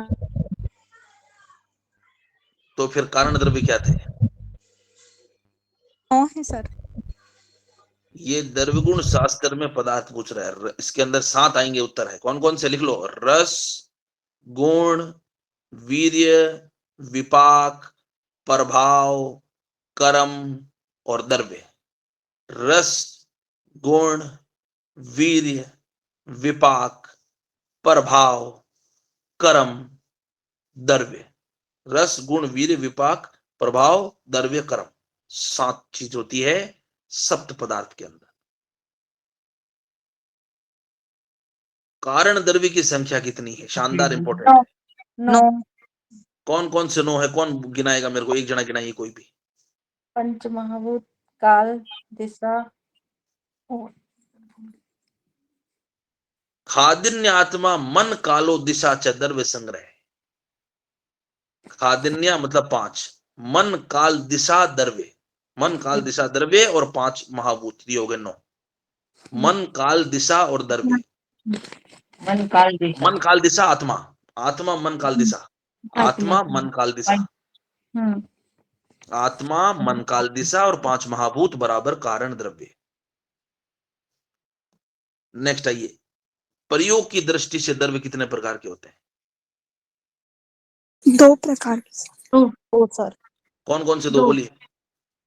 तो फिर कारण द्रव्य क्या थे? 9 है सर। ये द्रव्य गुण शास्त्र में पदार्थ पूछ रहा है। इसके अंदर 7 आएंगे, उत्तर है कौन कौन से लिख लो। रस, गुण, वीर्य, विपाक, प्रभाव, कर्म और द्रव्य। रस, गुण, वीर्य, विपाक, प्रभाव, कर्म, द्रव्य। रस, गुण, वीर्य, विपाक, प्रभाव, द्रव्य, कर्म। 7 चीज होती है सप्त पदार्थ के अंदर। कारण द्रव्य की संख्या कितनी है? शानदार, इंपॉर्टेंट है। 9। कौन कौन से 9 है? कौन गिनाएगा मेरे को? एक जना गिनाइए कोई भी। पंचमहाभूत, काल, दिशा। खादिन्य, आत्मा, मन, कालो, दिशा च द्रव्य संग्रह। खादिन्य मतलब 5, मन, काल, दिशा, द्रव्य। मन, काल, दिशा, द्रव्य और 5 महाभूत, ये हो गए 9। मन, काल, दिशा और द्रव्य। मन, काल, दिशा। मन, काल, दिशा आत्मा। आत्मा, मन, काल, दिशा। आत्मा, मन, काल, दिशा। आत्मा, मन, काल, दिशा और 5 महाभूत बराबर कारण द्रव्य। नेक्स्ट आइए, प्रयोग की दृष्टि से द्रव्य कितने प्रकार के होते हैं? 2 प्रकार के। ओ सर। कौन कौन से 2 बोलिए?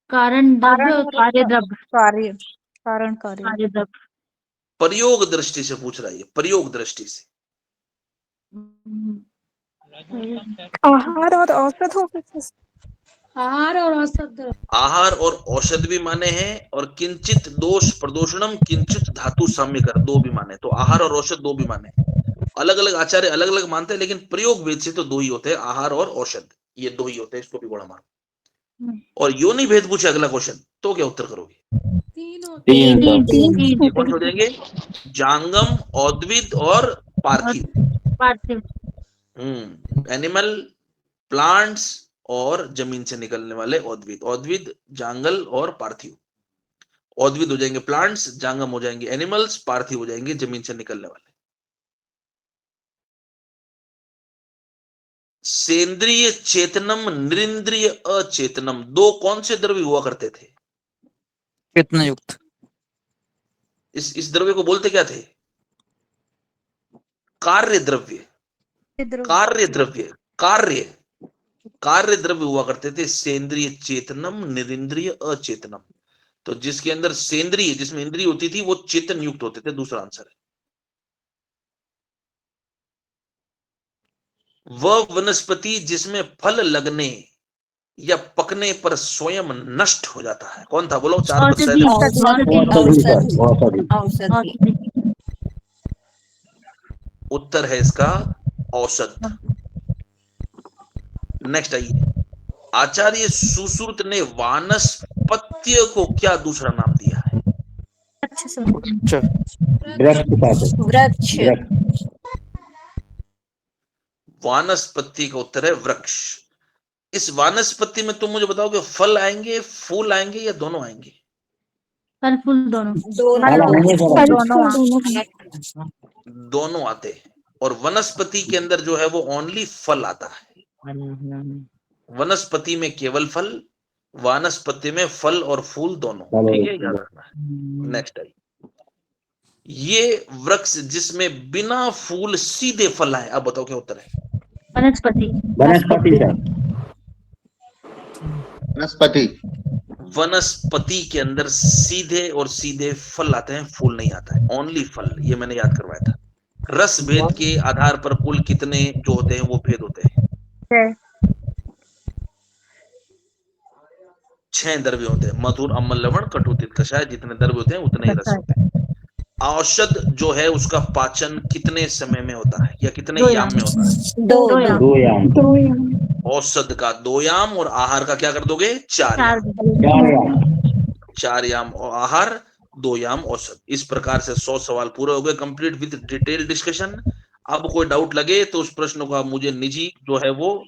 कारण द्रव्य और कार्य द्रव्य। कार्य, कारण कार्य। कार्य द्रव्य। प्रयोग दृष्टि से पूछ रहा है, प्रयोग दृष्टि से। आहार और औषध हो गए। आहार और औषध। आहार और औषध भी माने हैं और किंचित दोष प्रदोषणम किंचित धातु साम्य कर 2 भी माने। तो आहार और औषध 2 भी माने। अलग अलग आचार्य अलग अलग मानते हैं, लेकिन प्रयोग भेद से तो 2 ही होते हैं, आहार और औषध, ये 2 ही होते हैं। इसको भी बड़ा मान। और योनि भेद पूछे अगला क्वेश्चन, तो क्या उत्तर करोगे? 3 ये कौन से हो जाएंगे? जांगम, औद्विद और पार्थिव। एनिमल, प्लांट्स और जमीन से निकलने वाले औद्विद। औद्विद, जांगल और पार्थिव। औद्विद हो जाएंगे प्लांट्स, जांगम हो जाएंगे एनिमल्स, पार्थिव हो जाएंगे जमीन से निकलने वाले। सेंद्रिय चेतनम, निरिंद्रिय अचेतनम, 2 कौन से द्रव्य हुआ करते थे? चेतना युक्त। इस द्रव्य को बोलते क्या थे? कार्य द्रव्य। कार्य द्रव्य, कार्य द्रव्य हुआ करते थे। सेंद्रिय चेतनम, निरिंद्रिय अचेतनम। तो जिसके अंदर सेंद्रिय, जिसमें इंद्रिय होती थी, वो चेतन युक्त होते थे। दूसरा आंसर है। वह वनस्पति जिसमें फल लगने या पकने पर स्वयं नष्ट हो जाता है, कौन था? बोलो। 4 औषधि। उत्तर है इसका औषध। नेक्स्ट आइए, आचार्य सुश्रुत ने वानस्पत्य को क्या दूसरा नाम दिया है? अच्छा सर। अच्छा, वृक्ष। वानस्पति का उत्तर है वृक्ष। इस वानस्पति में तुम मुझे बताओगे फल आएंगे, फूल आएंगे या दोनों आएंगे? फल फूल दोनों। दोनों आते हैं। और वनस्पति के अंदर जो है वो ओनली फल आता है। वनस्पति में केवल फल, वानस्पति में फल और फूल दोनों। ठीक है, याद रखना है। नेक्स्ट आई, ये वृक्ष जिसमें बिना फूल सीधे फल आए, अब बताओ क्या उत्तर है? वनस्पति। वनस्पति के अंदर सीधे और सीधे फल आते हैं, फूल नहीं आता है, ओनली फल। ये मैंने याद करवाया था। रस भेद के आधार पर कुल कितने जो होते हैं वो भेद होते हैं? 6 द्रव्य होते हैं, मधुर, अम्ल, लवण, कटु, तित, कषाय। जितने द्रव्य होते हैं उतने ही रस होते हैं। औषध जो है उसका पाचन कितने समय में होता है या कितने याम में होता है? 2 औषध का 2 याम और आहार का क्या कर दोगे? 4 याम और आहार 2 याम औषध। इस प्रकार से 100 सवाल पूरे हो गए, कंप्लीट विद डिटेल डिस्कशन। अब कोई डाउट लगे तो उस प्रश्न को आप मुझे निजी जो है वो